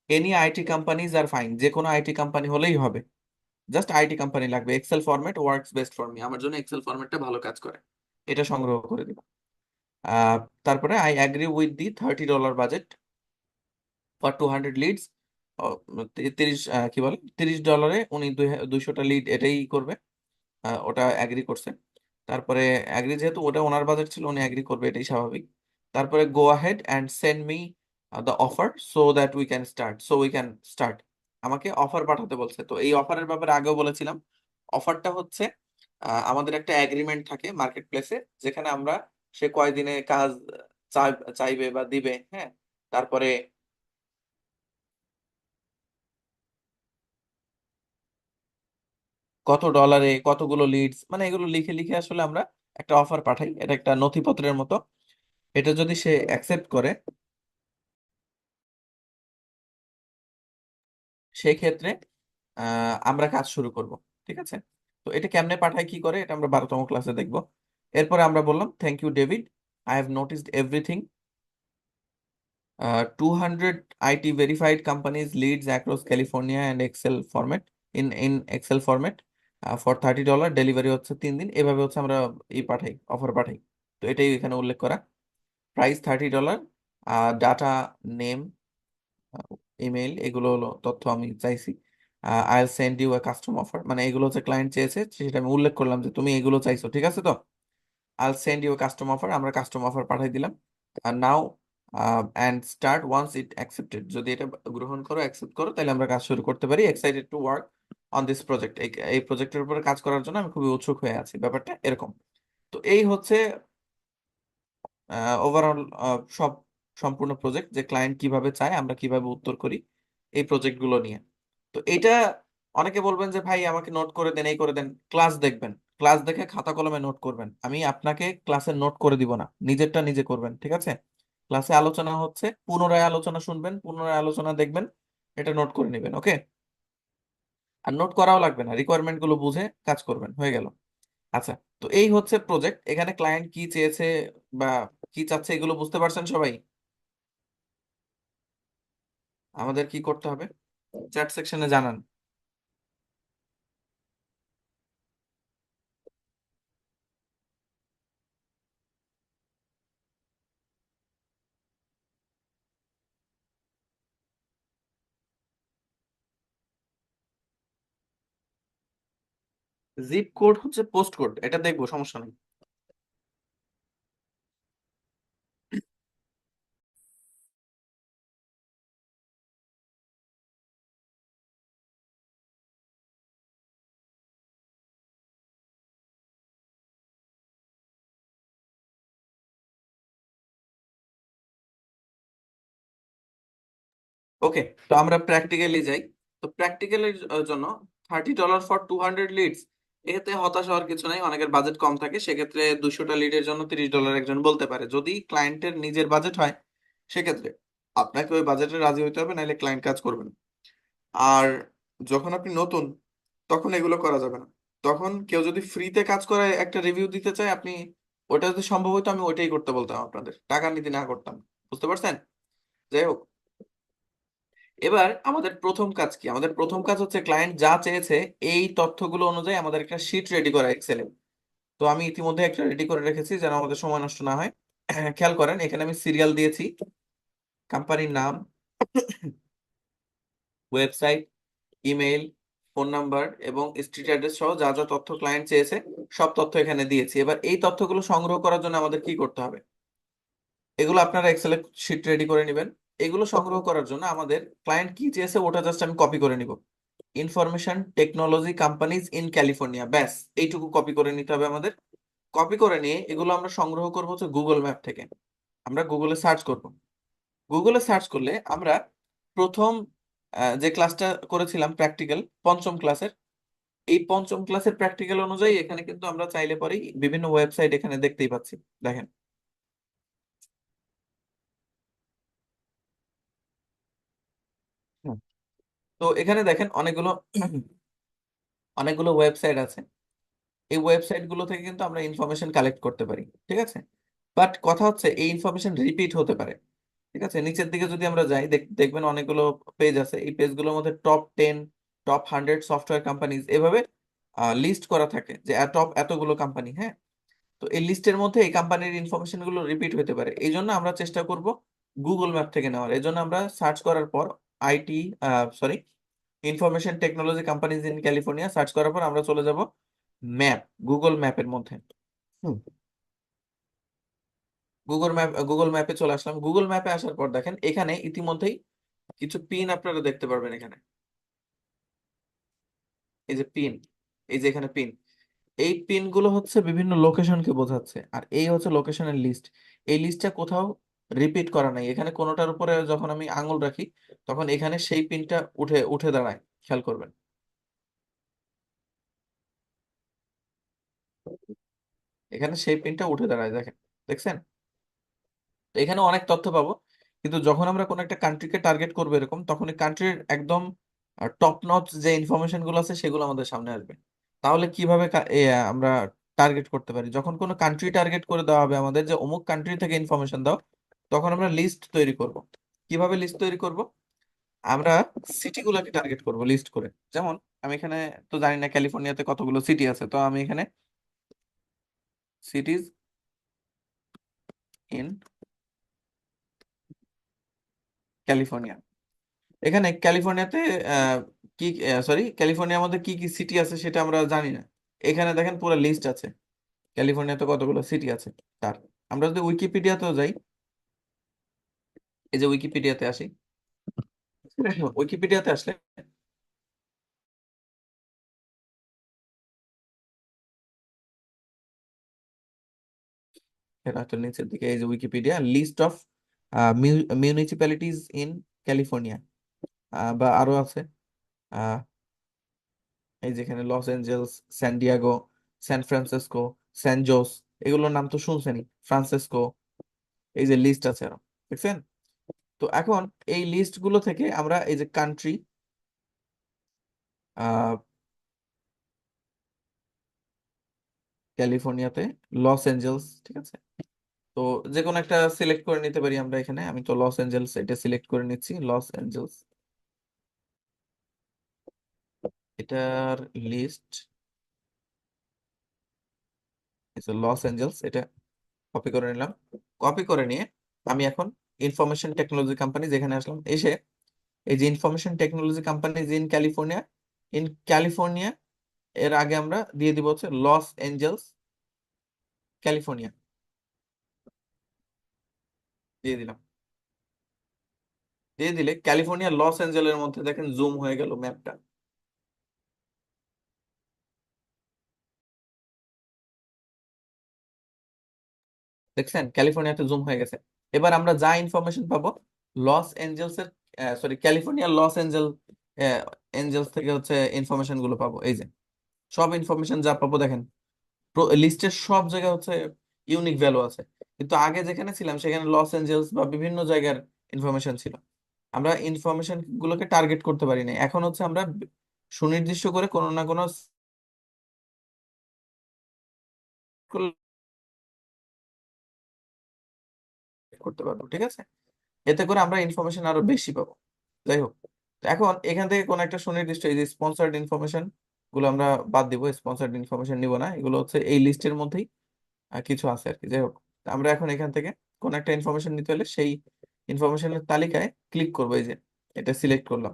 Any IT companies are fine, যে কোনো আইটি কোম্পানি হলেই হবে, জাস্ট আইটি কোম্পানি লাগবে। Excel format works best for me, আমার জন্য এক্সেল ফরম্যাটটা ভালো কাজ করে, এটা সংগ্রহ করে দিব। আহ, তারপরে I agree with the $30 budget for 200 leads. 30 কি বলে, $30 উনি 200টা লিড এটাই করবে। ওটা অ্যাগ্রি করছে। তারপরে অ্যাগ্রি, যেহেতু ওটা ওনার বাজেট ছিল উনি অ্যাগ্রি করবে, এটাই স্বাভাবিক। তারপরে গো ahead and send me the offer so that we can start. আমাকে অফার পাঠাতে বলছে। তো এই অফারের ব্যাপারে আগেও বলেছিলাম, অফারটা হচ্ছে আমাদের একটা এগ্রিমেন্ট থাকে মার্কেট প্লেসে, যেখানে আমরা সে কয়দিনে কাজ চাইবে বা দিবে, হ্যাঁ, তারপরে কত ডলারে কতগুলো লিডস, মানে এগুলো লিখে লিখে আসলে আমরা একটা অফার পাঠাই, এটা একটা নথিপত্রের মতো। এটা যদি সে অ্যাকসেপ্ট করে, সেই ক্ষেত্রে আমরা কাজ শুরু করব। ঠিক আছে, তো এটা কেমনে পাঠায় কি করে এটা আমরা 12তম ক্লাসে দেখব। এরপরে আমরা বললাম thank you David, I have noticed everything. 200 IT verified companies leads across California and Excel format, in Excel format for $30, delivery হচ্ছে 3 দিন। এভাবে হচ্ছে আমরা পাঠাই, অফার পাঠাই। তো এটাই এখানে উল্লেখ করা, প্রাইস $30, ডাটা, নেম, ইমেল, এগুলো হলো তথ্য আমি চাইছি। I send you a custom offer, মানে এগুলো হচ্ছে ক্লায়েন্ট চেয়েছে, সেটা আমি উল্লেখ করলাম যে তুমি এগুলো চাইছো, ঠিক আছে। তো I send you custom offer, আমরা কাস্টম অফার পাঠিয়ে দিলাম। আর now and start once it accepted, যদি এটা গ্রহণ করো, অ্যাকসেপ্ট করো, তাহলে আমরা কাজ শুরু করতে পারি। Excited to work on this project, এই প্রজেক্টের উপরে কাজ করার জন্য আমি খুবই উৎসুক হয়ে আছি, ব্যাপারটা এরকম। তো এই হচ্ছে ওভারঅল সব সম্পূর্ণ প্রজেক্ট, যে ক্লায়েন্ট কিভাবে চায় আমরা কিভাবে উত্তর করি এই প্রজেক্ট গুলো নিয়ে। তো এটা অনেকে বলবেন যে ভাই আমাকে নোট করে দেন, এই করে দেন। ক্লাস দেখবেন, ক্লাস দেখে খাতা কলমে নোট করবেন, আমি আপনাকে ক্লাসে নোট করে দিব না, নিজেরটা নিজে করবেন, ঠিক আছে। ক্লাসে আলোচনা হচ্ছে, পুনরায় আলোচনা শুনবেন, পুনরায় আলোচনা দেখবেন, এটা নোট করে নেবেন, ওকে। আর নোট করাও লাগবে না, রিকোয়ারমেন্ট গুলো বুঝে কাজ করবেন, হয়ে গেল। আচ্ছা, তো এই হচ্ছে প্রজেক্ট, এখানে ক্লায়েন্ট কি চেয়েছে বা কি চাচ্ছে এগুলো বুঝতে পারছেন সবাই? আমাদের কি করতে হবে চ্যাট সেকশনে জানান। জিপ কোড হচ্ছে পোস্ট কোড, এটা দেখবো, সমস্যা নেই। ওকে, তো আমরা প্র্যাকটিক্যালি যাই। তো প্র্যাকটিক্যালের জন্য $30 ফর 200 লিডস, এতে হতাশ হওয়ার কিছু নাই। অনেকের বাজেট কম থাকে, সেক্ষেত্রে 200টা লিডের জন্য $30 একজন বলতে পারে। যদি ক্লায়েন্টের নিজের বাজেট হয়, সেক্ষেত্রে আপনাকে ওই বাজেটে রাজি হতে হবে, নাহলে ক্লায়েন্ট কাজ করবে না। আর যখন আপনি নতুন, তখন এগুলো করা যাবে না। তখন কেউ যদি ফ্রিতে কাজ করে একটা রিভিউ দিতে চায়, আপনি ওটা যদি সম্ভব হতো আমি ওইটাই করতে বলতাম, আপনাদের টাকা নিতে না করতাম। বুঝতে পারছেন? যাই হোক, এবার আমাদের প্রথম কাজ কি? আমাদের প্রথম কাজ হচ্ছে ক্লায়েন্ট যা চেয়েছে এই তথ্যগুলো অনুযায়ী আমাদের একটা শিট রেডি করা এক্সেলে। তো আমি ইতিমধ্যে একটা রেডি করে রেখেছি যেন আমাদের সময় নষ্ট না হয়। খেয়াল করেন, এখানে আমি সিরিয়াল দিয়েছি, কোম্পানির নাম, ওয়েবসাইট, ইমেইল, ফোন নাম্বার এবং স্ট্রিট অ্যাড্রেস সহ যা যা তথ্য ক্লায়েন্ট চেয়েছে সব তথ্য এখানে দিয়েছি। এবার এই তথ্যগুলো সংগ্রহ করার জন্য আমাদের কি করতে হবে? এগুলো আপনারা এক্সেলে শিট রেডি করে নেবেন। এগুলো সংগ্রহ করার জন্য আমাদের ক্লায়েন্ট কি চেয়েছে ওটা জাস্ট আমি কপি করে নিব। Information technology companies in California, ব্যাস এইটুকু কপি করে নিতে হবে আমাদের। কপি করে নিয়ে এগুলো আমরা সংগ্রহ করবো হচ্ছে গুগল ম্যাপ থেকে। আমরা গুগলে সার্চ করব। গুগলে সার্চ করলে আমরা প্রথম যে ক্লাসটা করেছিলাম প্র্যাকটিক্যাল, পঞ্চম ক্লাসের, এই পঞ্চম ক্লাসের প্র্যাকটিক্যাল অনুযায়ী এখানে কিন্তু আমরা চাইলে পরেই বিভিন্ন ওয়েবসাইট এখানে দেখতেই পাচ্ছি। দেখেন। হুম। তো এখানে দেখেন অনেকগুলো অনেকগুলো ওয়েবসাইট আছে। এই ওয়েবসাইট গুলো থেকে কিন্তু আমরা ইনফরমেশন কালেক্ট করতে পারি, ঠিক আছে? বাট কথা হচ্ছে এই ইনফরমেশন রিপিট হতে পারে। ঠিক আছে, নিচের দিকে যদি আমরা যাই দেখবেন অনেকগুলো পেজ আছে। এই পেজগুলোর মধ্যে টপ 10, টপ 100 সফটওয়্যার কোম্পানিজ এভাবে লিস্ট করা থাকে যে টপ এতগুলো কোম্পানি। হ্যাঁ, তো এই লিস্টের মধ্যে এই কোম্পানির ইনফরমেশন গুলো রিপিট হতে পারে। এই জন্য আমরা চেষ্টা করব গুগল ম্যাপ থেকে নেওয়ার। এই জন্য আমরা সার্চ করার পর IT, sorry, information technology companies in California search করার পর আমরা চলে যাব ম্যাপ, গুগল ম্যাপের মধ্যে। হুম। গুগল ম্যাপে চলে আসলাম। গুগল ম্যাপে আসার পর দেখেন এখানে ইতিমধ্যেই কিছু পিন আপনারা দেখতে পারবেন এখানে। এই যে পিন, এই যে এখানে পিন, এই পিন গুলো হচ্ছে বিভিন্ন লোকেশনকে বোঝাচ্ছে। আর এই হচ্ছে লোকেশনের লিস্ট। এই লিস্টটা কোথাও রিপিট করা নাই। এখানে কোনোটার উপরে যখন আমি আঙুল রাখি তখন এখানে সেই পিনটা উঠে উঠে দাঁড়ায়, খেয়াল করবেন। এখানে সেই পিনটা উঠে দাঁড়ায়, দেখেন, দেখছেন? তো এখানে অনেক তথ্য পাবো। কিন্তু যখন আমরা কোনো একটা কান্ট্রিকে টার্গেট করবো এরকম, তখন এই কান্ট্রির একদম টপ নচ যে ইনফরমেশন গুলো আছে সেগুলো আমাদের সামনে আসবে। তাহলে কিভাবে আমরা টার্গেট করতে পারি? যখন কোনো কান্ট্রি টার্গেট করে দেওয়া হবে আমাদের যে অমুক কান্ট্রি থেকে ইনফরমেশন দাও, তখন আমরা লিস্ট তৈরি করব। কিভাবে লিস্ট তৈরি করব? আমরা সিটি গুলোকে টার্গেট করব লিস্ট করে। যেমন আমি এখানে তো জানি না ক্যালিফোর্নিয়াতে কতগুলো সিটি আছে, তো আমি এখানে সিটিজ ইন ক্যালিফোর্নিয়া, এখানে ক্যালিফোর্নিয়াতে আহ, কি, সরি, ক্যালিফোর্নিয়ার মধ্যে কি কি সিটি আছে সেটা আমরা জানি না। এখানে দেখেন পুরো লিস্ট আছে ক্যালিফোর্নিয়াতে কতগুলো সিটি আছে তার। আমরা যদি উইকিপিডিয়াতেও যাই, এই যে উইকিপিডিয়াতে আসি, উইকিপিডিয়াতে আসলে এটা হয়তো নিচের দিকে, এই যে Wikipedia list of municipalities in California, বা আরো আছে। আহ, এই যেখানে Los Angeles, San Diego, San Francisco, San Jose, এগুলোর নাম তো শুনছেনই, ফ্রান্সিসকো, এই যে লিস্ট আছে আরো, দেখছেন? তো এখন এই লিস্ট গুলো থেকে আমরা এই যে কান্ট্রি, ক্যালিফোর্নিয়াতে লস এঞ্জেলস, ঠিক আছে? তো যে কোনো একটা সিলেক্ট করে নিতে পারি আমরা এখানে। আমি তো লস এঞ্জেলস এটা সিলেক্ট করে নিচ্ছি, লস এঞ্জেলস, এটার লিস্ট, লস এঞ্জেলস, এটা কপি করে নিলাম। কপি করে নিয়ে আমি এখন ইনফরমেশন টেকনোলজি কোম্পানি যেখানে আসলাম, এসে এই যে information technology company in California, in California এর আগে আমরা দিয়ে দিব হচ্ছে লস এঞ্জেলস, ক্যালিফোর্নিয়া, দিয়ে দিলাম। দিয়ে দিলে ক্যালিফোর্নিয়া লস অ্যাঞ্জেলের মধ্যে দেখেন জুম হয়ে গেল ম্যাপটা। দেখছেন ক্যালিফোর্নিয়াতে জুম হয়ে গেছে। এবার আমরা যা ইনফরমেশন পাবো লস এঞ্জেলসের, সরি, ক্যালিফোর্নিয়া লস এঞ্জেলস থেকে হচ্ছে ইনফরমেশন গুলো পাবো। এই যে সব ইনফরমেশন যা পাবো দেখেন, লিস্টের সব জায়গায় হচ্ছে ইউনিক ভ্যালু আছে। কিন্তু আগে যেখানে ছিলাম সেখানে লস এঞ্জেলস বা বিভিন্ন জায়গার ইনফরমেশন ছিল। আমরা ইনফরমেশন গুলোকে টার্গেট করতে পারি না। এখন হচ্ছে আমরা সুনির্দিষ্ট করে কোনো না কোনো করতে পারবো, ঠিক আছে? এতে করে আমরা ইনফরমেশন আরো বেশি পাবো। যাই হোক, তো এখন এখান থেকে কোন একটা সুনির্দিষ্ট এই যে স্পন্সর্ড ইনফরমেশন গুলো আমরা বাদ দিব, স্পন্সর্ড ইনফরমেশন নিব না, এগুলো হচ্ছে এই লিস্টের মধ্যেই কিছু আছে আর কি। যাই হোক, তো আমরা এখন এখান থেকে কোন একটা ইনফরমেশন নিতে হলে সেই ইনফরমেশনের তালিকায় ক্লিক করবো, এই যে এটা সিলেক্ট করলাম,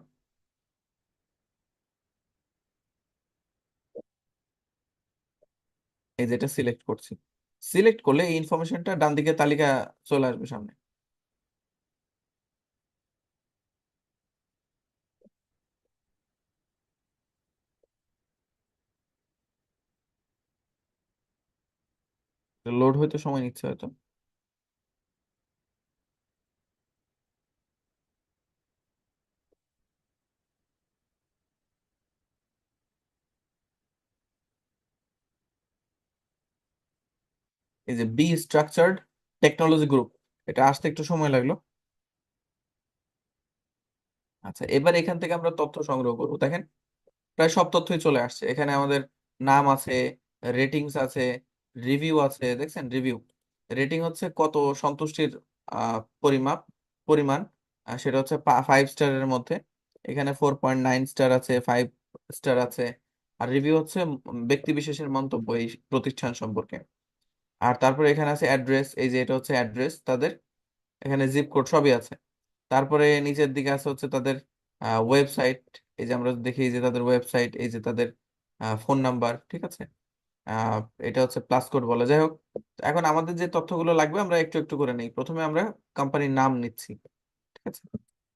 এই যে এটা সিলেক্ট করছি। সিলেক্ট করলে এই ইনফরমেশনটা ডান দিকে তালিকা চলে আসবে সামনে। লোড হইতে সময় নিচ্ছে হয়তো। এই যে বি স্ট্রাকচার্ড টেকনোলজি গ্রুপ, এটা আসতে একটু সময় লাগলো। আচ্ছা, এবার এখান থেকে আমরা তথ্য সংগ্রহ করবো। দেখেন প্রায় সব তথ্যই চলে আসছে এখানে। আমাদের নাম আছে, রেটিংস আছে, রিভিউ আছে। দেখছেন রিভিউ, রেটিং হচ্ছে কত সন্তুষ্টির পরিমাপ, পরিমাণ, সেটা হচ্ছে 5 স্টারের মধ্যে। এখানে 4.9 স্টার আছে, 5 স্টার আছে। আর রিভিউ হচ্ছে ব্যক্তি বিশেষের মন্তব্য এই প্রতিষ্ঠান সম্পর্কে। আর তারপরে এখানে আছে অ্যাড্রেস, এই যে এটা হচ্ছে অ্যাড্রেস তাদের, এখানে জিপ কোড সবই আছে। তারপরে নিচের দিকে আছে হচ্ছে তাদের ওয়েবসাইট, এই যে আমরা দেখি যে তাদের ওয়েবসাইট, এই যে তাদের ফোন নাম্বার, ঠিক আছে। আহ, এটা হচ্ছে প্লাস কোড বলে। যাই হোক, এখন আমাদের যে তথ্যগুলো লাগবে আমরা একটু একটু করে নিই। প্রথমে আমরা কোম্পানির নাম নিচ্ছি, ঠিক আছে।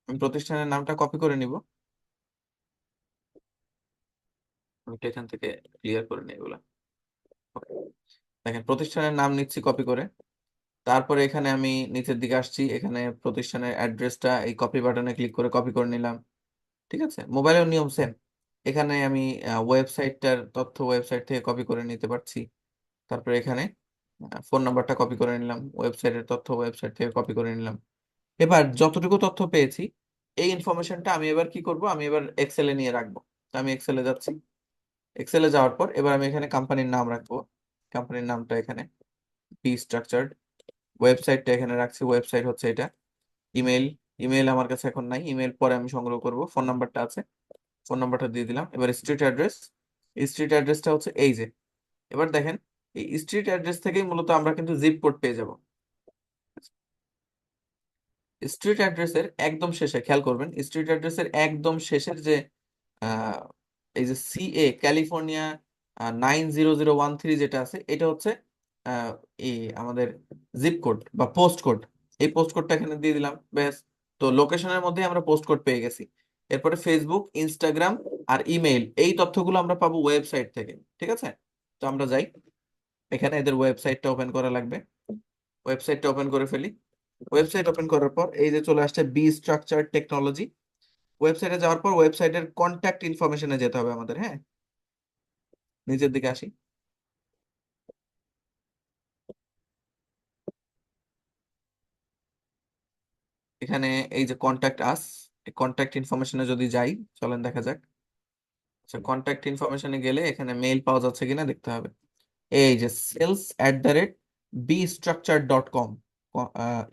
আমি প্রতিষ্ঠানের নামটা কপি করে নিব, আমি একটু এখান থেকে ক্লিয়ার করে নিই এগুলা। Okay. দেখেন প্রতিষ্ঠানের নাম নিচ্ছি কপি করে। তারপরে এখানে আমি নিচের দিকে আসছি, এখানে প্রতিষ্ঠানের অ্যাড্রেসটা এই কপি বাটনে ক্লিক করে কপি করে নিলাম, ঠিক আছে। মোবাইলের নিয়ম সেম, এখানে আমি ওয়েবসাইটটার তথ্য ওয়েবসাইট থেকে কপি করে নিতে পারছি। তারপরে এখানে ফোন নাম্বারটা কপি করে নিলাম, ওয়েবসাইটের তথ্য ওয়েবসাইট থেকে কপি করে নিলাম। এবার যতটুকু তথ্য পেয়েছি এই ইনফরমেশনটা আমি এবার কি করব, আমি এবার এক্সেলে নিয়ে রাখবো। তো আমি এক্সেলে যাচ্ছি। এক্সেলে যাওয়ার পর এবার আমি এখানে কোম্পানির নাম রাখবো। কোম্পানির নামটা এখানে বি স্ট্রাকচার্ড, ওয়েবসাইটটা এখানে রাখছি, ওয়েবসাইট হচ্ছে এটা। ইমেল, ইমেল আমার কাছে এখন নাই, ইমেল পরে আমি সংগ্রহ করব। ফোন নাম্বারটা আছে, ফোন নাম্বারটা দিয়ে দিলাম। এবার স্ট্রিট অ্যাড্রেস, স্ট্রিট অ্যাড্রেসটা হচ্ছে এই যে। এবার দেখেন এই স্ট্রিট অ্যাড্রেস থেকেই মূলত আমরা কিন্তু জিপ কোড পেয়ে যাব। স্ট্রিট অ্যাড্রেসের একদম শেষে খেয়াল করবেন, স্ট্রিট অ্যাড্রেসের একদম শেষের যে আহ, এই যে সিএ ক্যালিফোর্নিয়া 90013 যেটা আছে, এটা হচ্ছে আহ, এই আমাদের জিপ কোড বা পোস্ট কোড। এই পোস্ট কোডটা এখানে দিয়ে দিলাম, ব্যাস। তো লোকেশনের মধ্যে আমরা পোস্ট কোড পেয়ে গেছি। এরপরে ফেসবুক, ইনস্টাগ্রাম আর ইমেইল, এই তথ্যগুলো আমরা পাবো ওয়েবসাইট থেকে, ঠিক আছে। তো আমরা যাই, এখানে এদের ওয়েবসাইটটা ওপেন করা লাগবে। ওয়েবসাইটটা ওপেন করে ফেলি। ওয়েবসাইট ওপেন করার পর এই যে চলে আসছে বি স্ট্রাকচার টেকনোলজি। ওয়েবসাইটে যাওয়ার পর ওয়েবসাইটের কন্ট্যাক্ট ইনফরমেশনে যেতে হবে আমাদের, হ্যাঁ। নিচের দিকে আসি, এখানে এই যে কন্ট্যাক্ট আস, এই কন্ট্যাক্ট ইনফরমেশনে যদি যাই, চলেন দেখা যাক। আচ্ছা, কন্ট্যাক্ট ইনফরমেশনে গেলে এখানে মেইল পাওয়া যাচ্ছে কিনা দেখতে হবে। এই যে sales@bstructure.com,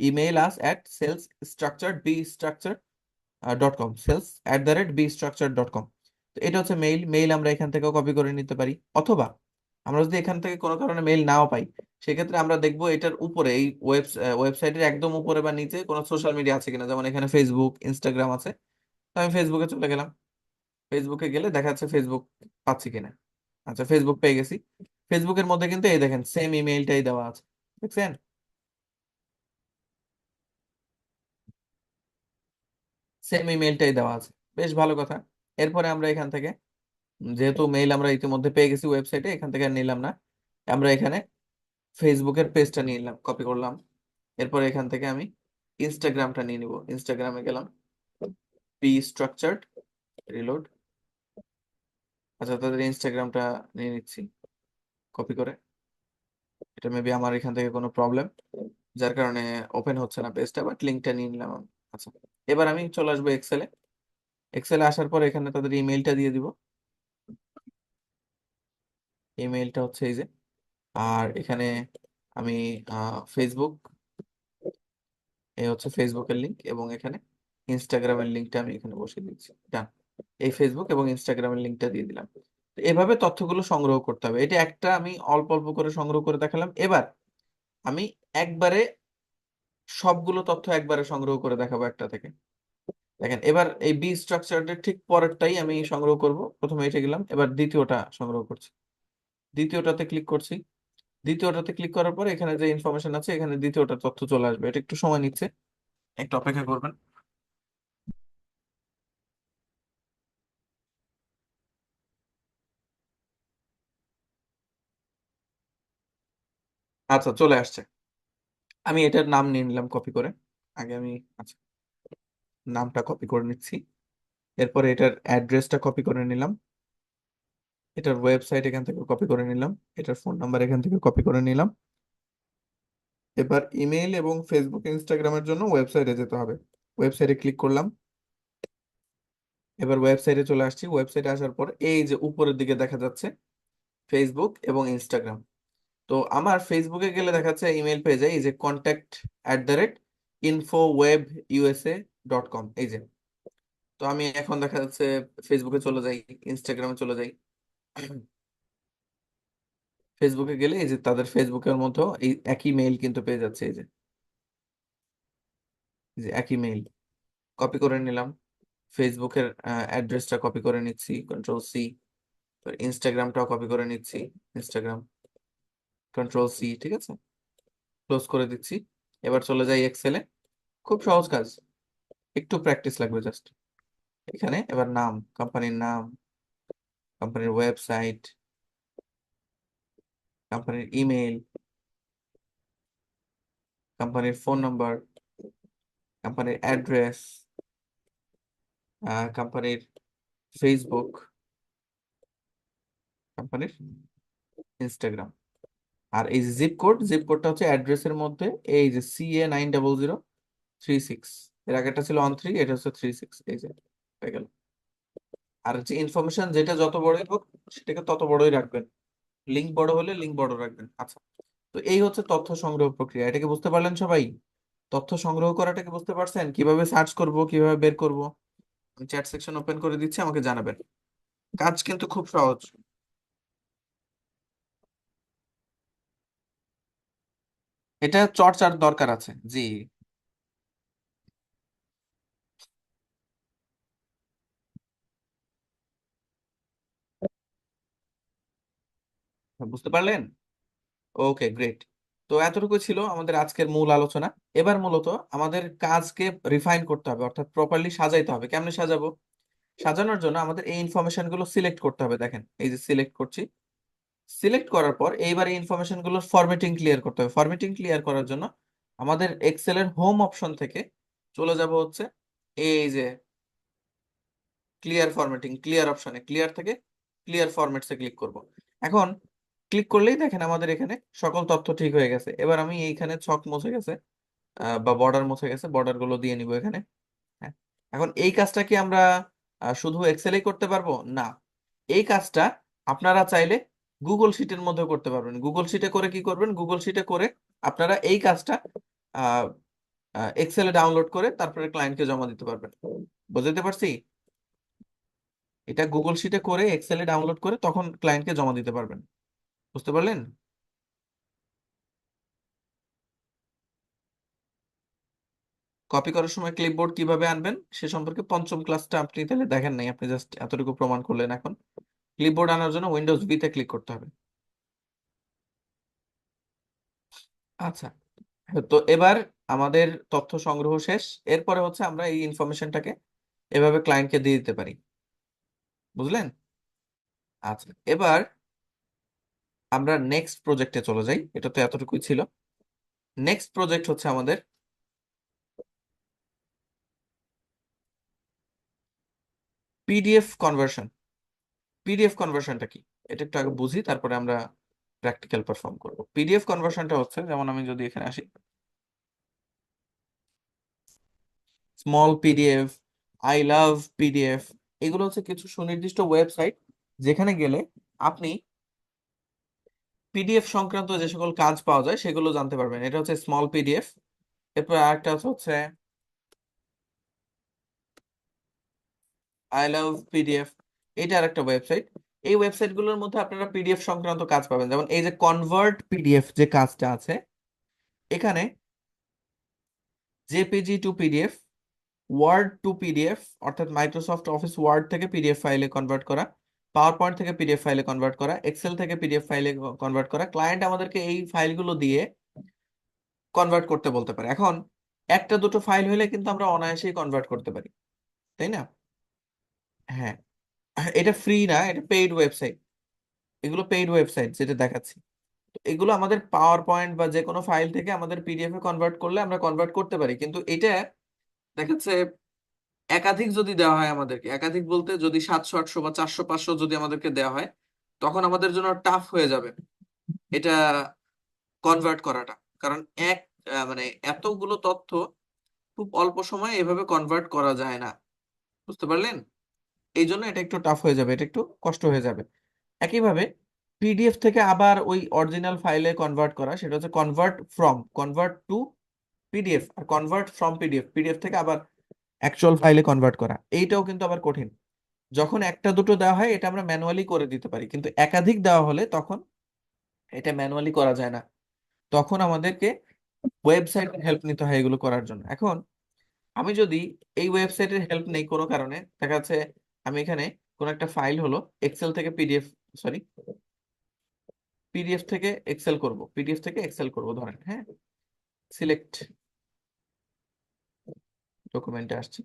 email us at sales@bstructure.com, sales@bstructure.com। তো এটা হচ্ছে মেইল। মেইল আমরা এখান থেকেও কপি করে নিতে পারি, অথবা আমরা যদি এখান থেকে কোনো কারণে মেইল নাও পাই, সেক্ষেত্রে আমরা দেখবো এটার উপরে এই ওয়েবসাইটের একদম উপরে বা নিচে কোনো সোশ্যাল মিডিয়া আছে কিনা। যেমন এখানে ফেসবুক, ইনস্টাগ্রাম আছে, তো আমি ফেসবুকে চলে গেলাম। ফেসবুকে গেলে দেখা যাচ্ছে ফেসবুক পাচ্ছি কিনা। আচ্ছা, ফেসবুক পেয়ে গেছি। ফেসবুকের মধ্যে কিন্তু এই দেখেন সেম ইমেইলটাই দেওয়া আছে, দেখছেন। সেম ইমেইলটাই দেওয়া আছে, বেশ ভালো কথা। এরপরে আমরা এখান থেকে যেহেতু মেইল আমরা ইতিমধ্যে পেয়ে গেছি ওয়েবসাইটে, এখান থেকে আর নিলাম না। আমরা এখানে ফেসবুকের পেজটা নিয়ে নিলাম, কপি করলাম। এরপর এখান থেকে আমি ইনস্টাগ্রামটা নিয়ে নিব। ইনস্টাগ্রামে গেলাম, পি স্ট্রাকচার্ড, রিলোড। আচ্ছা, তাদের ইনস্টাগ্রামটা নিয়ে নিচ্ছি কপি করে। এটা মেবি আমার এখান থেকে কোনো প্রবলেম, যার কারণে ওপেন হচ্ছে না পেজটা, বাট লিঙ্কটা নিয়ে নিলাম আমি। আচ্ছা, এবার আমি চলে আসবো এক্সেলে। এক্সেলে আসার পর এখানে তাদের ইমেইলটা দিয়ে দিব। ইমেইলটা হচ্ছে এই যে। আর এখানে আমি ফেসবুক, এই হচ্ছে ফেসবুকের লিঙ্ক, এবং এখানে ইনস্টাগ্রামের লিঙ্কটা আমি এখানে বসিয়ে দিচ্ছি। ডান। এই ফেসবুক এবং ইনস্টাগ্রামের লিঙ্কটা দিয়ে দিলাম। তো এভাবে তথ্যগুলো সংগ্রহ করতে হবে। এটা একটা আমি অল্প অল্প করে সংগ্রহ করে দেখালাম। এবার আমি একবারে সবগুলো তথ্য একবারে সংগ্রহ করে দেখাবো একটা থেকে। দেখেন, এবার এই বি স্ট্রাকচারের ঠিক পরেরটাই আমি সংগ্রহ করব। প্রথমে এটা গেলাম, এবার দ্বিতীয়টা সংগ্রহ করছি। দ্বিতীয়টাতে ক্লিক করছি। দ্বিতীয়টাতে ক্লিক করার পর এখানে যে ইনফরমেশন আছে, এখানে দ্বিতীয়টা তথ্য চলে আসবে। এটা একটু সময় নিচ্ছে, একটু অপেক্ষা করবেন। আচ্ছা, চলে আসছে। আমি এটার নাম নিয়ে নিলাম কপি করে। আগে আমি, আচ্ছা, নামটা কপি করে নিচ্ছি। এরপরে এটার অ্যাড্রেসটা কপি করে নিলাম। এটার ওয়েবসাইট এখান থেকে কপি করে নিলাম। এটার ফোন নাম্বার এখান থেকে কপি করে নিলাম। এবার ইমেইল এবং ফেসবুক ইনস্টাগ্রামের জন্য ওয়েবসাইটে যেতে হবে। ওয়েবসাইটে ক্লিক করলাম। এবার ওয়েবসাইটে চলে আসছি। ওয়েবসাইটে আসার পর এই যে উপরের দিকে দেখা যাচ্ছে ফেসবুক এবং ইনস্টাগ্রাম। তো আমার ফেসবুকে গেলে দেখাচ্ছে ইমেল পেজে এই যে contact@infoweb.usa.com, এই যে। তো আমি এখন দেখা যাচ্ছে ফেসবুকে চলে যাই, ইনস্টাগ্রামে চলে যাই। ফেসবুকে গেলে এই যে তাদের ফেসবুকের মধ্যেও এই একই মেইল কিন্তু পেয়ে যাচ্ছে। এই যে একই মেইল কপি করে নিলাম। ফেসবুকের অ্যাড্রেসটা কপি করে নিচ্ছি, কন্ট্রোল C। ইনস্টাগ্রামটাও কপি করে নিচ্ছি, ইনস্টাগ্রাম, কন্ট্রোল C। ঠিক আছে, ক্লোজ করে দিচ্ছি। এবার চলে যাই এক্সেলে। খুব সহজ কাজ, একটু প্র্যাকটিস লাগবে জাস্ট। এখানে এবার নাম, কোম্পানির নাম, কোম্পানির ওয়েবসাইট, কোম্পানির ইমেল, কোম্পানির ফোন নাম্বার, কোম্পানির অ্যাড্রেস, কোম্পানির ফেসবুক, কোম্পানির ইনস্টাগ্রাম। আর এই জিপ কোড, জিপ কোডটা হচ্ছে অ্যাড্রেসের মধ্যে এই যে CA9003 6। এর আগেটা ছিল 13, এটা হচ্ছে 36। এই যে হয়ে গেল। আর যে ইনফরমেশন যেটা যত বড়ই হোক সেটাকে তত বড়ই রাখবেন। লিঙ্ক বড় হলে লিঙ্ক বড় রাখবেন। আচ্ছা, তো এই হচ্ছে তথ্য সংগ্রহ প্রক্রিয়া। এটাকে বুঝতে পারলেন সবাই? তথ্য সংগ্রহ করাটাকে বুঝতে পারছেন? কিভাবে সার্চ করব, কিভাবে বের করব? আমি চ্যাট সেকশন ওপেন করে দিচ্ছি, আমাকে জানাবেন। কাজ কিন্তু খুব সহজ। এটা চর্চার দরকার আছে, জি। বুঝতে পারলেন? ওকে, গ্রেট। তো এতটুকু ছিল আমাদের আজকের মূল আলোচনা। এবার মূলত আমাদের কাজকে রিফাইন করতে হবে, অর্থাৎ প্রপারলি সাজাইতে হবে। কেমনে সাজাবো? সাজানোর জন্য আমাদের এই ইনফরমেশন গুলো সিলেক্ট করতে হবে। দেখেন, এই যে সিলেক্ট করছি। সিলেক্ট করার পর এইবার এই ইনফরমেশন গুলোর ফরম্যাটিং ক্লিয়ার করতে হবে। ফরম্যাটিং ক্লিয়ার করার জন্য আমাদের এক্সেলের হোম অপশন থেকে চলে যাব হচ্ছে এই যে ক্লিয়ার ফরম্যাটিং, ক্লিয়ার অপশনে, ক্লিয়ার থেকে ক্লিয়ার ফরম্যাটসে ক্লিক করব। এখন ক্লিক করলেই দেখেন আমাদের এখানে সকল তথ্য ঠিক হয়ে গেছে। এবার আমি এইখানে ছক মুছে গেছে, বা বর্ডার মুছে গেছে, বর্ডার গুলো দিয়ে নিব এখানে। হ্যাঁ। এখন এই কাজটা কি আমরা শুধু এক্সেলেই করতে পারবো? না, এই কাজটা আপনারা চাইলে গুগল শিটের মধ্যে করতে পারবেন। গুগল শিটে করে কি করবেন? গুগল শিটে করে আপনারা এই কাজটা এক্সেলে ডাউনলোড করে তারপরে ক্লায়েন্টকে জমা দিতে পারবেন। বুঝতে পারছি? এটা গুগল শিটে করে এক্সেলে ডাউনলোড করে তখন ক্লায়েন্টকে জমা দিতে পারবেন। বুঝতে পারলেন? কপি করার সময় ক্লিপবোর্ড কিভাবে আনবেন সে সম্পর্কে পঞ্চম ক্লাসটা আপনি তাহলে দেখেন নাই, আপনি জাস্ট এতটুকু প্রমাণ করলেন। এখন ক্লিপবোর্ড আনার জন্য উইন্ডোজ V তে ক্লিক করতে হবে। আচ্ছা, তো এবার আমাদের তথ্য সংগ্রহ শেষ। এরপরে হচ্ছে আমরা এই ইনফরমেশনটাকে এভাবে ক্লায়েন্টকে দিয়ে দিতে পারি। বুঝলেন? আচ্ছা, এবার আমরা নেক্সট প্রজেক্টে চলে যাই। এটা তো এতটুকুই ছিল। নেক্সট প্রজেক্ট হচ্ছে আমাদের পিডিএফ কনভার্সন। পিডিএফ কনভার্সনটা কি এটা একটু আগে বুঝি, তারপরে আমরা প্র্যাকটিক্যাল পারফর্ম করব। পিডিএফ কনভার্সনটা হচ্ছে, যেমন আমি যদি এখানে আসি, small PDF, I love PDF, এগুলো হচ্ছে কিছু সুনির্দিষ্ট ওয়েবসাইট যেখানে গেলে আপনি পিডিএফ সংক্রান্ত যে সকল কাজ পাওয়া যায় সেগুলো জানতে পারবেন। এটা হচ্ছে স্মল পিডিএফ। এরপর আরেকটা হচ্ছে আই লাভ পিডিএফ। এটা আরেকটা ওয়েবসাইট। এই ওয়েবসাইট গুলোর মধ্যে আপনারা পিডিএফ সংক্রান্ত কাজ পাবেন, যেমন এই যে কনভার্ট পিডিএফ যে কাজটা আছে এখানে, JPG to PDF, Word to PDF, অর্থাৎ মাইক্রোসফট অফিস ওয়ার্ড থেকে পিডিএফ ফাইলে কনভার্ট করা, পাওয়ার পয়েন্ট থেকে পিডিএফ ফাইলে কনভার্ট করা, এক্সেল থেকে পিডিএফ ফাইলে কনভার্ট করা। ক্লায়েন্ট আমাদেরকে এই ফাইলগুলো দিয়ে কনভার্ট করতে বলতে পারে। এখন একটা দুটো ফাইল হলে কিন্তু আমরা অনায়াসেই কনভার্ট করতে পারি, তাই না? হ্যাঁ, এটা ফ্রি না, এটা পেইড ওয়েবসাইট। এগুলো পেইড ওয়েবসাইট যেটা দেখাচ্ছি। তো এগুলো আমাদের পাওয়ার পয়েন্ট বা যে কোনো ফাইল থেকে আমাদের পিডিএফ এ কনভার্ট করলে আমরা কনভার্ট করতে পারি, কিন্তু এটা দেখাচ্ছে একাধিক যদি দেওয়া হয় আমাদেরকে, একাধিক বলতে যদি 700 800 বা 400 500 যদি আমাদেরকে দেওয়া হয়, তখন আমাদের জন্য টাফ হয়ে যাবে এটা কনভার্ট করাটা। কারণ এক মানে এতগুলো তথ্য খুব অল্প সময়ে এভাবে কনভার্ট করা যায় না, বুঝতে পারলেন? এই জন্য এটা একটু টাফ হয়ে যাবে, এটা একটু কষ্ট হয়ে যাবে। একইভাবে পিডিএফ থেকে আবার ওই অরিজিনাল ফাইলে কনভার্ট করা, সেটা হচ্ছে কনভার্ট টু পিডিএফ, আর কনভার্ট ফ্রম পিডিএফ, পিডিএফ থেকে আবার অ্যাকচুয়াল ফাইলে কনভার্ট করা, এইটাও কিন্তু আবার কঠিন। যখন একটা দুটো দেওয়া হয় এটা আমরা ম্যানুয়ালি করে দিতে পারি, কিন্তু একাধিক দেওয়া হলে তখন এটা ম্যানুয়ালি করা যায় না, তখন আমাদেরকে ওয়েবসাইটের হেল্প নিতে হয় এগুলো করার জন্য। এখন আমি যদি এই ওয়েবসাইটের হেল্প নেই কোনো কারণে, দেখা যাচ্ছে আমি এখানে কোন একটা ফাইল হলো এক্সেল থেকে পিডিএফ, সরি, পিডিএফ থেকে এক্সেল করব, পিডিএফ থেকে এক্সেল করব ধরেন, হ্যাঁ, সিলেক্ট, ডকুমেন্টে আসছি,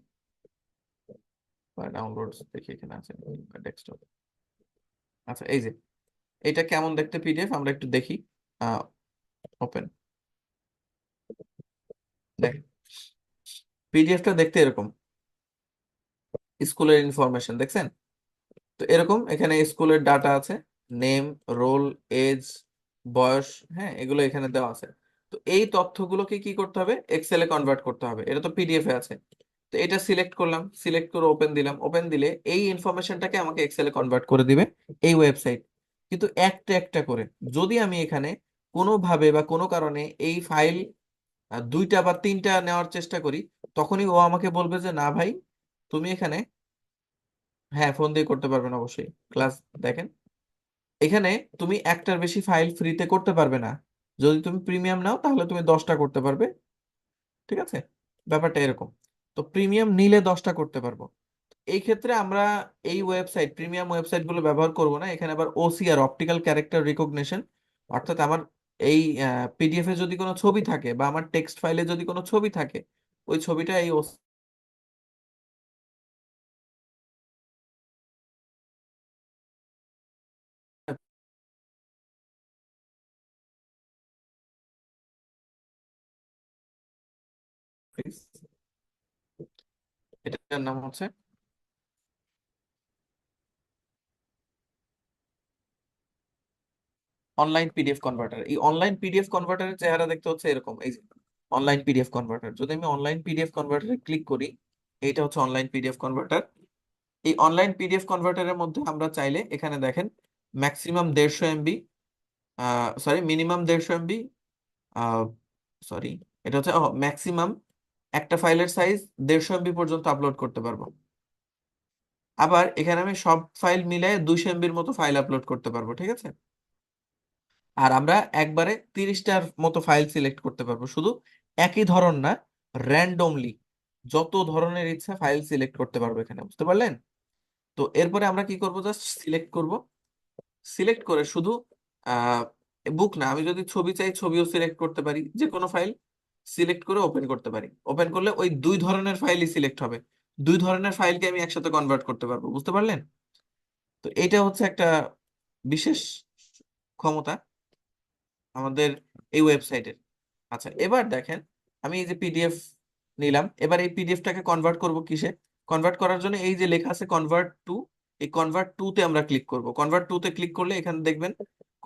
ডাউনলোডস দেখি এখানে আছে, ডেস্কটপ। আচ্ছা, এই যে এটা কেমন দেখতে পিডিএফ আমরা একটু দেখি। ওপেন, দেখ, পিডিএফটা দেখতে এরকম, স্কুলের ইনফরমেশন দেখছেন? তো এরকম এখানে স্কুলের ডাটা আছে, নেম, রোল, এজ, বয়স, হ্যাঁ, এগুলো এখানে দেওয়া আছে। তো এই তথ্যগুলোকে কি করতে হবে, এক্সেলে কনভার্ট করতে হবে, এটা তো পিডিএফ এ আছে। তো এটা সিলেক্ট করলাম, সিলেক্ট করে ওপেন দিলাম, ওপেন দিলে এই ইনফরমেশনটাকে আমাকে এক্সেলে কনভার্ট করে দিবে এই ওয়েবসাইট। কিন্তু একটা একটা করে যদি আমি এখানে কোনোভাবে বা কোনো কারণে এই ফাইল দুইটা বা তিনটা নেওয়ার চেষ্টা করি, তখনই ও আমাকে বলবে যে না ভাই, তুমি এখানে, হ্যাঁ ফোন দিয়ে করতে পারবেন অবশ্যই, ক্লাস দেখেন, এখানে তুমি একটার বেশি ফাইল ফ্রিতে করতে পারবে না, যদি তুমি প্রিমিয়াম নাও তাহলে তুমি 10টা করতে পারবে, ঠিক আছে? ব্যাপারটা এরকম। তো প্রিমিয়াম নিলে 10টা করতে পারবো। এই ক্ষেত্রে আমরা এই ওয়েবসাইট, প্রিমিয়াম ওয়েবসাইট গুলো ব্যবহার করব না। এখানে আবার ওসিআর, অপটিক্যাল ক্যারেক্টার রিকগনিশন, অর্থাৎ আমার এই পিডিএফ এ যদি কোনো ছবি থাকে বা আমার টেক্সট ফাইলে যদি কোনো ছবি থাকে, ওই ছবিটা এই এটার নাম হচ্ছে অনলাইন পিডিএফ কনভার্টার। এই অনলাইন পিডিএফ কনভার্টারের চেহারা দেখতে হচ্ছে এরকম, এই যে অনলাইন পিডিএফ কনভার্টার। যদি আমি অনলাইন পিডিএফ কনভার্টারে ক্লিক করি, এইটা হচ্ছে অনলাইন পিডিএফ কনভার্টার। এই অনলাইন পিডিএফ কনভার্টারের মধ্যে আমরা চাইলে এখানে দেখেন maximum 150 MB, sorry minimum 150 MB, sorry, এটা হচ্ছে ম্যাক্সিমাম একটা ফাইলের সাইজ 150 MB পর্যন্ত আপলোড করতে পারবো। আবার এখানে আমি সব ফাইল মিলায় 200 MB মতো ফাইল আপলোড করতে পারবো, ঠিক আছে? আর আমরা একবারে 30টার মতো ফাইল সিলেক্ট করতে পারবো, শুধু একই ধরন না, র্যান্ডমলি যত ধরনের ইচ্ছা ফাইল সিলেক্ট করতে পারবো এখানে, বুঝতে পারলেন? তো এরপরে আমরা কি করবো, জাস্ট সিলেক্ট করব, সিলেক্ট করে শুধু আহ বুক না, আমি যদি ছবি চাই ছবিও সিলেক্ট করতে পারি, যে কোনো ফাইল সিলেক্ট করে ওপেন করতে পারি। ওপেন করলে ওই দুই ধরনের ফাইলই সিলেক্ট হবে, দুই ধরনের ফাইলকে আমি একসাথে কনভার্ট করতে পারবো, বুঝতে পারলেন? তো এটা হচ্ছে একটা বিশেষ ক্ষমতা আমাদের এই ওয়েবসাইটের। আচ্ছা, এবার দেখেন, আমি এই যে পিডিএফ নিলাম, এবার এই পিডিএফটাকে কনভার্ট করব কিসে? কনভার্ট করার জন্য এই যে লেখা আছে কনভার্ট টু, এই কনভার্ট টু তে আমরা ক্লিক করব। কনভার্ট টু তে ক্লিক করলে এখানে দেখবেন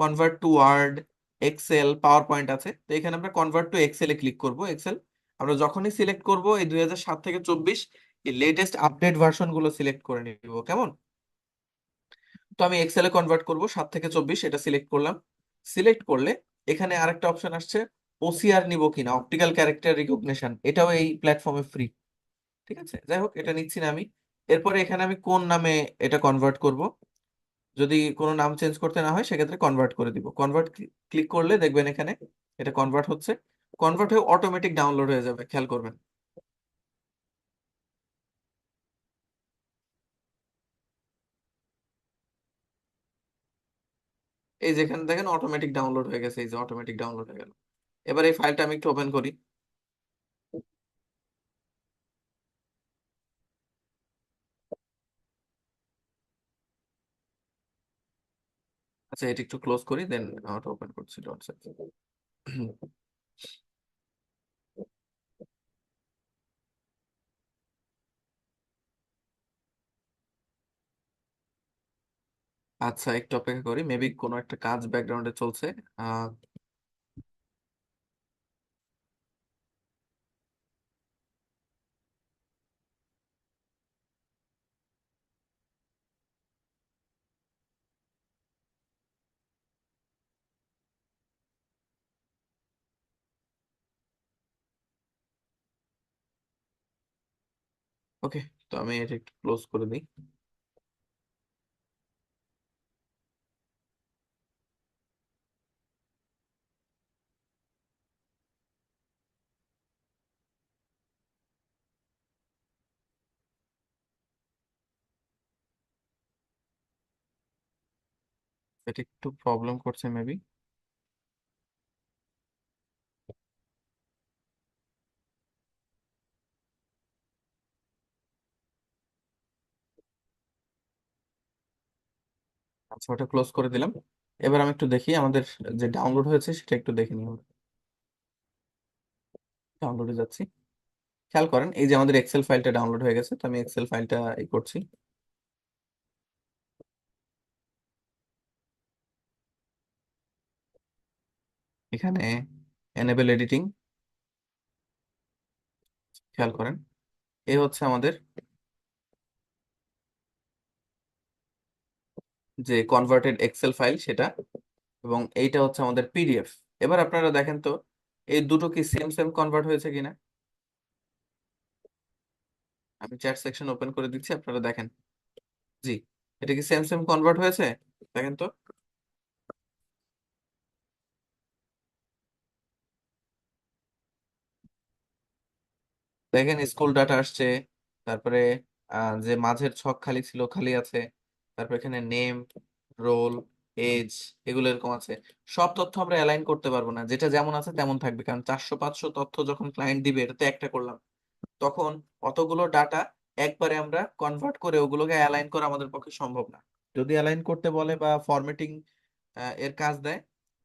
convert to Word, Excel, PowerPoint আছে। তো এখানে আমরা কনভার্ট টু এক্সেলে ক্লিক করব। এক্সেল আমরা যখনই সিলেক্ট করব এই 2007 থেকে 24 এই লেটেস্ট আপডেট ভার্সন গুলো সিলেক্ট করে নিব, কেমন? তো আমি এক্সেলে কনভার্ট করব 7 থেকে 24, এটা সিলেক্ট করলাম। সিলেক্ট করলে এখানে আরেকটা অপশন আসছে, ওসিআর নিব কিনা, অপটিক্যাল ক্যারেক্টার রিকগনিশন, এটাও এই প্ল্যাটফর্মে ফ্রি। ঠিক আছে, যাই হোক এটা নিচ্ছি না আমি। এরপরে এখানে আমি কোন নামে এটা কনভার্ট করব, যদি কোনো নাম চেঞ্জ করতে না হয় সেক্ষেত্রে কনভার্ট করে দিব। কনভার্ট ক্লিক করলে দেখবেন এখানে এটা কনভার্ট হচ্ছে, কনভার্ট হয়ে অটোমেটিক ডাউনলোড হয়ে যাবে, খেয়াল করবেন। এই যেখানে দেখেন অটোমেটিক ডাউনলোড হয়ে গেছে, এই যে অটোমেটিক ডাউনলোড হয়ে গেল। এবার এই ফাইলটা আমি একটু ওপেন করি। আচ্ছা এটা একটু ক্লোজ করি, দেন ওটা ওপেন করছি হোয়াটসঅ্যাপ। আচ্ছা একটু অপেক্ষা করি, মেবি কোনো একটা কাজ ব্যাকগ্রাউন্ডে চলছে। আহ ওকে, তো আমি এটা একটু ক্লোজ করে দিই। এটা একটু প্রবলেম করছে মেবি। আচ্ছা ওটা ক্লোজ করে দিলাম। এবার আমি একটু দেখি আমাদের যে ডাউনলোড হয়েছে সেটা একটু দেখে নিই। ডাউনলোডে যাচ্ছি, খেয়াল করেন এই যে আমাদের এক্সেল ফাইলটা ডাউনলোড হয়ে গেছে, তো আমি এক্সেল ফাইলটা ই করছি। এখানে এনেবল এডিটিং, খেয়াল করেন এই হচ্ছে আমাদের যে কনভার্টেড এক্সেল ফাইল সেটা, এবং এইটা হচ্ছে আমাদের পিডিএফ। এবার আপনারা দেখেন তো এই দুটো কি সেম সেম কনভার্ট হয়েছে কিনা। আমি চ্যাট সেকশন ওপেন করে দিচ্ছি, আপনারা দেখেন। জি, এটা কি সেম সেম কনভার্ট হয়েছে, দেখেন তো। দেখেন স্কুল ডাটা আসছে, তারপরে যে মাঝের ছক খালি ছিল খালি আছে, তারপর এখানে নেম, রোল, এজ, এগুলো এরকম আছে। সব তথ্য আমরা অ্যালাইন করতে পারবো না, যেটা যেমন আছে তেমন থাকবে, কারণ 400 500 তথ্য যখন ক্লায়েন্ট দিবে, এটা তো একটা করলাম, তখন অতগুলো ডাটা একবারে আমরা কনভার্ট করে ওগুলোকে অ্যালাইন করা আমাদের পক্ষে সম্ভব না। যদি অ্যালাইন করতে বলে বা ফরম্যাটিং এর কাজ দেয়,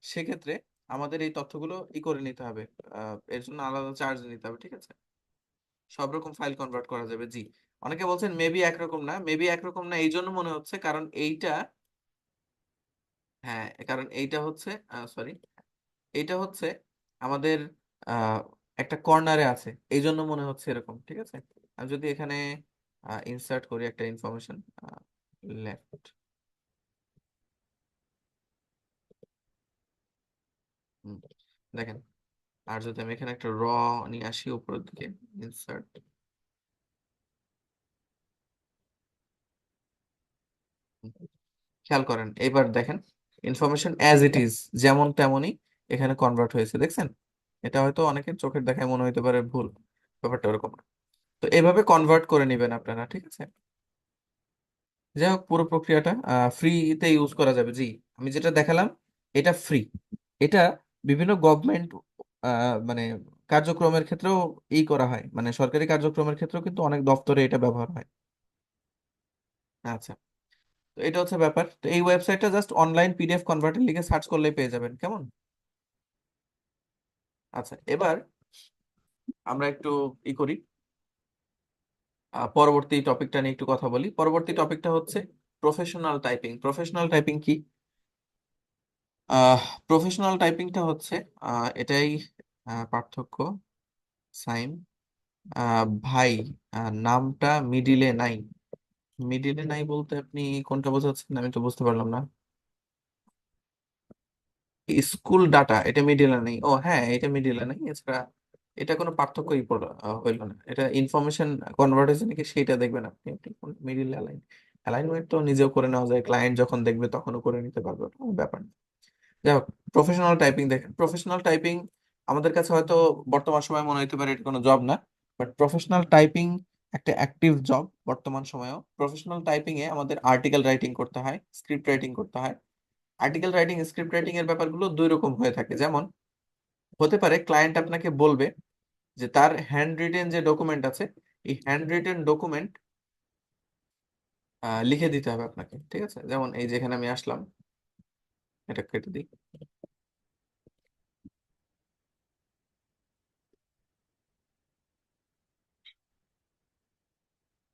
সেক্ষেত্রে আমাদের এই তথ্যগুলো ই করে নিতে হবে, এর জন্য আলাদা চার্জ নিতে হবে, ঠিক আছে। সব রকম ফাইল কনভার্ট করা যাবে, জি। অনেকে বলছেন মেবি একরকম না, মেবি একরকম না এই জন্য মনে হচ্ছে কারণ এইটা, হ্যাঁ কারণ এইটা হচ্ছে, সরি, এইটা হচ্ছে আমাদের আহ, একটা কর্নারে আছে, এই জন্য মনে হচ্ছে এরকম, ঠিক আছে। আমি যদি এখানে ইনসার্ট করি একটা ইনফরমেশন, লেফট, দেখেন। আর যদি আমি এখানে একটা নিয়ে আসি উপরের দিকে, ইনসার্ট, খেয়াল করেন এবার দেখেন ইনফরমেশন অ্যাজ ইট ইজ, যেমন তেমনই এখানে কনভার্ট হয়েছে, দেখছেন। এটা হয়তো অনেকের চোখের দেখায় মনে হতে পারে ভুল, ব্যাপারটা ওরকম না। তো এভাবে কনভার্ট করে নেবেন আপনারা, ঠিক আছে। যাই হোক পুরো প্রক্রিয়াটা ফ্রিতে ইউজ করা যাবে, জি। আমি যেটা দেখালাম এটা ফ্রি। এটা বিভিন্ন গভর্নমেন্ট মানে কার্যক্রমের ক্ষেত্রেও করা হয়, মানে সরকারি কার্যক্রমের ক্ষেত্রেও কিন্তু অনেক দপ্তরে এটা ব্যবহার হয়। আচ্ছা, তো এটা হচ্ছে ব্যাপার। তো এই ওয়েবসাইটটা জাস্ট অনলাইন পিডিএফ কনভার্টার লিখে সার্চ করলেই পেয়ে যাবেন, কেমন। আচ্ছা এবার আমরা একটু করি, পরবর্তী টপিকটা নিয়ে একটু কথা বলি। পরবর্তী টপিকটা হচ্ছে প্রফেশনাল টাইপিং। প্রফেশনাল টাইপিং কি? প্রফেশনাল টাইপিংটা হচ্ছে এটাই পার্থক্য। সাইন, ভাই, নামটা মিডিলে নাই। মিডিলে নাই বলতে আপনি কোনটা বোঝাচ্ছেন, আমি তো বুঝতে পারলাম না। স্কুল ডাটা এটা মিডিলে নেই, ও হ্যাঁ এটা মিডিলে নেই, এছাড়া এটা কোনো পার্থক্যই হইলো না, এটা ইনফরমেশন কনভার্টেশন কি সেটা দেখবেন আপনি, আপনি মিডিল অ্যালাইনমেন্ট তো নিজেও করে নেওয়া যায়, ক্লায়েন্ট যখন দেখবে তখনও করে নিতে পারবে, ওটা কোনো ব্যাপার না। যাই হোক, প্রফেশনাল টাইপিং দেখেন, প্রফেশনাল টাইপিং আমাদের কাছে হয়তো বর্তমান সময় মনে হতে পারে এটা কোনো জব না, বাট প্রফেশনাল টাইপিং একটা অ্যাক্টিভ জব বর্তমান সময়েও। প্রফেশনাল টাইপিং এ আমাদের আর্টিকেল রাইটিং করতে হয়, স্ক্রিপ্ট রাইটিং করতে হয়। আর্টিকেল রাইটিং স্ক্রিপ্ট রাইটিং এর ব্যাপারগুলো দুই রকম হয়ে থাকে, যেমন হতে পারে ক্লায়েন্ট আপনাকে বলবে যে তার হ্যান্ড রিটেন যে ডকুমেন্ট আছে, এই হ্যান্ড রিটেন ডকুমেন্ট লিখে দিতে হবে আপনাকে, ঠিক আছে? যেমন এই যেখানে আমি আসলাম, এটা কেটে দিই।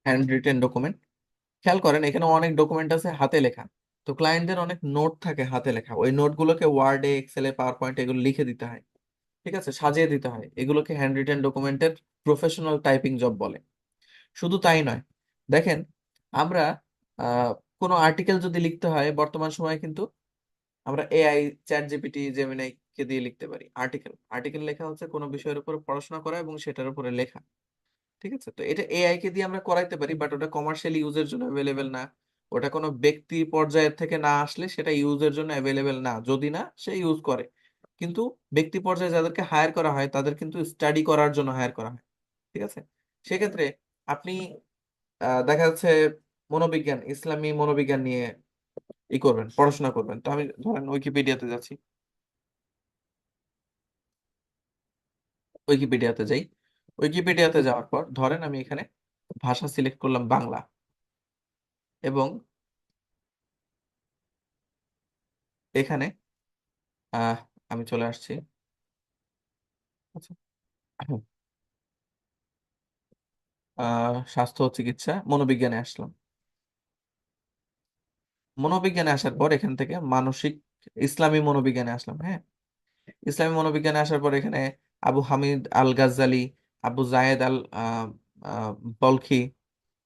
হ্যান্ড রিটেন ডকুমেন্ট, খেয়াল করেন এখানে অনেক ডকুমেন্ট আছে হাতে লেখা। তো ক্লায়েন্টদের অনেক নোট থাকে হাতে লেখা, ওই নোটগুলোকে ওয়ার্ডে, এক্সেলে, পাওয়ার পয়েন্ট এগুলো লিখে দিতে হয়, ঠিক আছে, সাজিয়ে দিতে হয়, এগুলোকে হ্যান্ড রিটেন ডকুমেন্টের প্রফেশনাল টাইপিং জব বলে। শুধু তাই নয়, দেখেন আমরা আহ, কোনো আর্টিকেল যদি লিখতে হয় বর্তমান সময়ে কিন্তু আমরা এআই, চ্যাট জিপিটি, জেমিনাই কে দিয়ে লিখতে পারি আর্টিকেল। আর্টিকেল লেখা হচ্ছে কোনো বিষয়ের উপর পড়াশোনা করা এবং সেটার উপরে লেখা, ঠিক আছে? তো এটা এআই কে দিয়ে আমরা করাইতে পারি, বাট ওটা কমার্শিয়ালি ইউজের জন্য অ্যাভেলেবেল না। ওটা কোনো ব্যক্তি পর্যায়ের থেকে না আসলে সেটা ইউজের জন্য অ্যাভেলেবেল না, যদি না সে ইউজ করে। কিন্তু ব্যক্তি পর্যায়ে যাদেরকে হায়ার করা হয় তাদের কিন্তু স্টাডি করার জন্য হায়ার করা হয়, ঠিক আছে? সেক্ষেত্রে আপনি দেখা যাচ্ছে মনোবিজ্ঞান, ইসলামী মনোবিজ্ঞান নিয়ে করবেন, পড়াশোনা করবেন, তো আমি ধরেন উইকিপিডিয়াতে যাচ্ছি, উইকিপিডিয়াতে যাই। উইকিপিডিয়াতে যাওয়ার পর ধরেন আমি এখানে ভাষা সিলেক্ট করলাম বাংলা, এবং এখানে আহ আমি চলে আসছি। আচ্ছা, স্বাস্থ্য ও চিকিৎসা মনোবিজ্ঞানে আসলাম। মনোবিজ্ঞানে আসার পর এখান থেকে মানসিক, ইসলামী মনোবিজ্ঞানে আসলাম, হ্যাঁ। ইসলামী মনোবিজ্ঞানে আসার পর এখানে আবু হামিদ আল গাজ্জালি, আবু জায়েদ আল বলখি,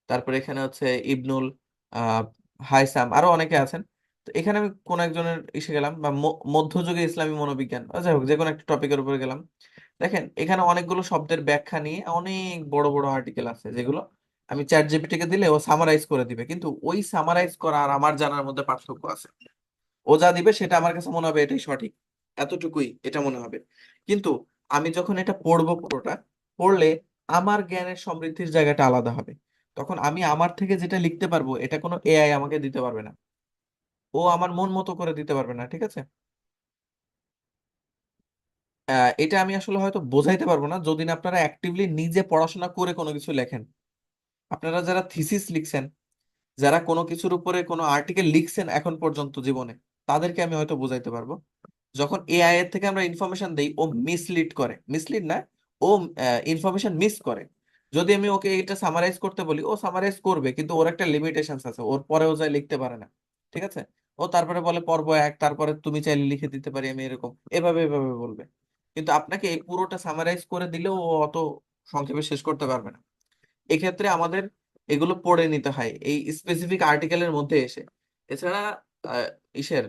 তারপরে এখানে হচ্ছে ইবনুল আহ হাইসাম, আরো অনেকে আছেন। তো এখানে আমি কোন একজনের ইসে গেলাম, বা মধ্যযুগে ইসলামী মনোবিজ্ঞান, যাই হোক যে কোনো একটা টপিকের উপরে গেলাম। দেখেন এখানে অনেকগুলো শব্দের ব্যাখ্যা নিয়ে অনেক বড় বড় আর্টিকেল আছে, যেগুলো আমি চ্যাট জিপিটি কে দিলে ও সামারাইজ করে দিবে, কিন্তু ওই সামারাইজ করা আর আমার জানার মধ্যে পার্থক্য আছে। ও যা দিবে সেটা আমার কাছে মনে হবে এটাই সঠিক, এতটুকুই এটা মনে হবে। কিন্তু আমি যখন এটা পড়বো পুরোটা, পড়লে আমার জ্ঞানের সমৃদ্ধির জায়গাটা আলাদা হবে। তখন আমি আমার থেকে যেটা লিখতে পারবো এটা কোনো এআই আমাকে দিতে পারবে না, ও আমার মন মতো করে দিতে পারবে না, ঠিক আছে? এটা আমি আসলে হয়তো বোঝাইতে পারবো না যদি না আপনারা অ্যাক্টিভলি নিজে পড়াশোনা করে কোনো কিছু লেখেন। আপনারা যারা থিসিস লিখছেন, যারা কোনো কিছুর উপরে কোনো আর্টিকেল লিখছেন এখন পর্যন্ত জীবনে, তাদেরকে আমি হয়তো বোঝাইতে পারবো। যখন এআই এর থেকে আমরা ইনফরমেশন দেই, ও মিসলিড করে, মিসলিড না, ও ইনফরমেশন মিস করে। যদি আমি ওকে এটা সামারাইজ করতে বলি, ও সামারাইজ করবে, কিন্তু ওর একটা লিমিটেশন আছে, ওর পরেও যায় লিখতে পারে না, ঠিক আছে? ও তারপরে বলে পর্ব এক, তারপরে তুমি চাইলে লিখে দিতে পারি আমি, এরকম এভাবে এভাবে বলবে। কিন্তু আপনাকে এই পুরোটা সামারাইজ করে দিলেও ও অত সংক্ষেপে শেষ করতে পারবে না। এক্ষেত্রে আমাদের এগুলো পড়ে নিতে হয় এই স্পেসিফিক আর্টিকেলের মধ্যে এসে। এছাড়া আহ, ইসের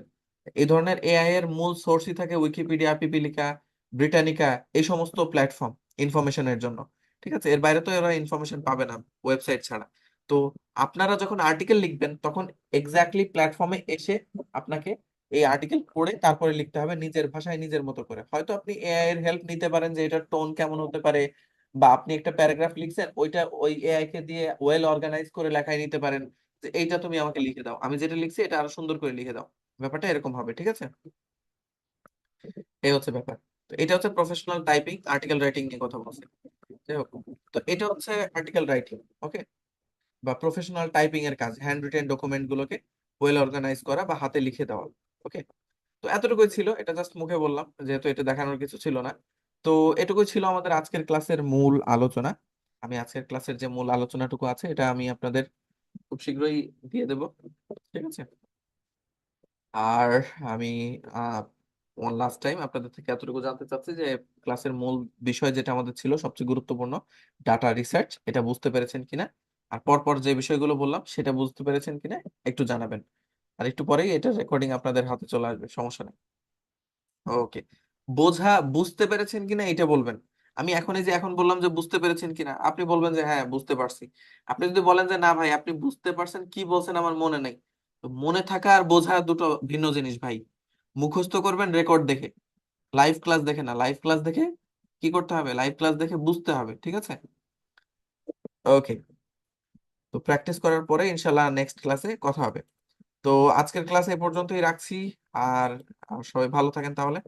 এই ধরনের এআই এর মূল সোর্সই থাকে উইকিপিডিয়া, পিপিলিকা, ব্রিটানিকা, এই সমস্ত প্ল্যাটফর্ম ইনফরমেশনের জন্য, ঠিক আছে? এর বাইরে তো এরা ইনফরমেশন পাবে না ওয়েবসাইট ছাড়া। তো আপনারা যখন আর্টিকেল লিখবেন তখন এক্স্যাক্টলি প্ল্যাটফর্মে এসে আপনাকে এই আর্টিকেল পড়ে তারপরে লিখতে হবে নিজের ভাষায় নিজের মতো করে। হয়তো আপনি এআই এর হেল্প নিতে পারেন যে এটার টোন কেমন হতে পারে, বা আপনি একটা প্যারাগ্রাফ লিখছেন ওইটা ওই এআই কে দিয়ে ওয়েল অর্গানাইজ করে লেখায় নিতে পারেন, যে এইটা তুমি আমাকে লিখে দাও, আমি যেটা লিখছি এটা আরো সুন্দর করে লিখে দাও। ব্যাপারটা এরকম হবে, ঠিক আছে? এই হচ্ছে ব্যাপার। তো এটা হচ্ছে প্রফেশনাল টাইপিং, আর্টিকেল রাইটিং নিয়ে কথা বলছি। যাই হোক, তো এটা হচ্ছে আর্টিকেল রাইটিং, ওকে, বা প্রফেশনাল টাইপিং এর কাজ, হ্যান্ড রিটেন ডকুমেন্ট গুলোকে ওয়েল অর্গানাইজ করা বা হাতে লিখে দেওয়া, ওকে। তো এতটুকুই ছিল, এটা জাস্ট মুখে বললাম যেহেতু এটা দেখানোর কিছু ছিল না। তো এটুকুই ছিল আমাদের আজকের ক্লাসের মূল আলোচনা। আমি আজকের ক্লাসের যে মূল আলোচনাটুকু আছে এটা আমি আপনাদের খুব শীঘ্রই দিয়ে দেব, ঠিক আছে? আর আমি ওয়ান লাস্ট টাইম আপনাদের থেকে এতটুকু জানতে চাচ্ছি যে ক্লাসের মূল বিষয় যেটা আমাদের ছিল সবচেয়ে গুরুত্বপূর্ণ, ডাটা রিসার্চ, এটা বুঝতে পেরেছেন কিনা? আর পরপর যে বিষয়গুলো বললাম সেটা বুঝতে পেরেছেন কিনা একটু জানাবেন। আর একটু পরেই এটা রেকর্ডিং আপনাদের হাতে চলে আসবে, সমস্যা নেই। ওকে, বোঝা, বুঝতে পেরেছেন কিনা এটা বলবেন। আমি এখন এই যে এখন বললাম যে বুঝতে পেরেছেন কিনা, আপনি বলবেন যে হ্যাঁ বুঝতে পারছি। আপনি যদি বলেন যে না ভাই আপনি বুঝতে পারছেন, কি বলছেন আমার মনে নেই, তো মনে থাকা আর বোঝা দুটো ভিন্ন জিনিস ভাই। মুখস্থ করবেন রেকর্ড দেখে, লাইভ ক্লাস দেখে না। লাইভ ক্লাস দেখে কি করতে হবে, লাইভ ক্লাস দেখে বুঝতে হবে, ঠিক আছে? ওকে, তো প্র্যাকটিস করার পরে ইনশাল্লাহ নেক্সট ক্লাসে কথা হবে। তো আজকের ক্লাসে এ পর্যন্তই রাখছি। আর আর সবাই ভালো থাকেন তাহলে।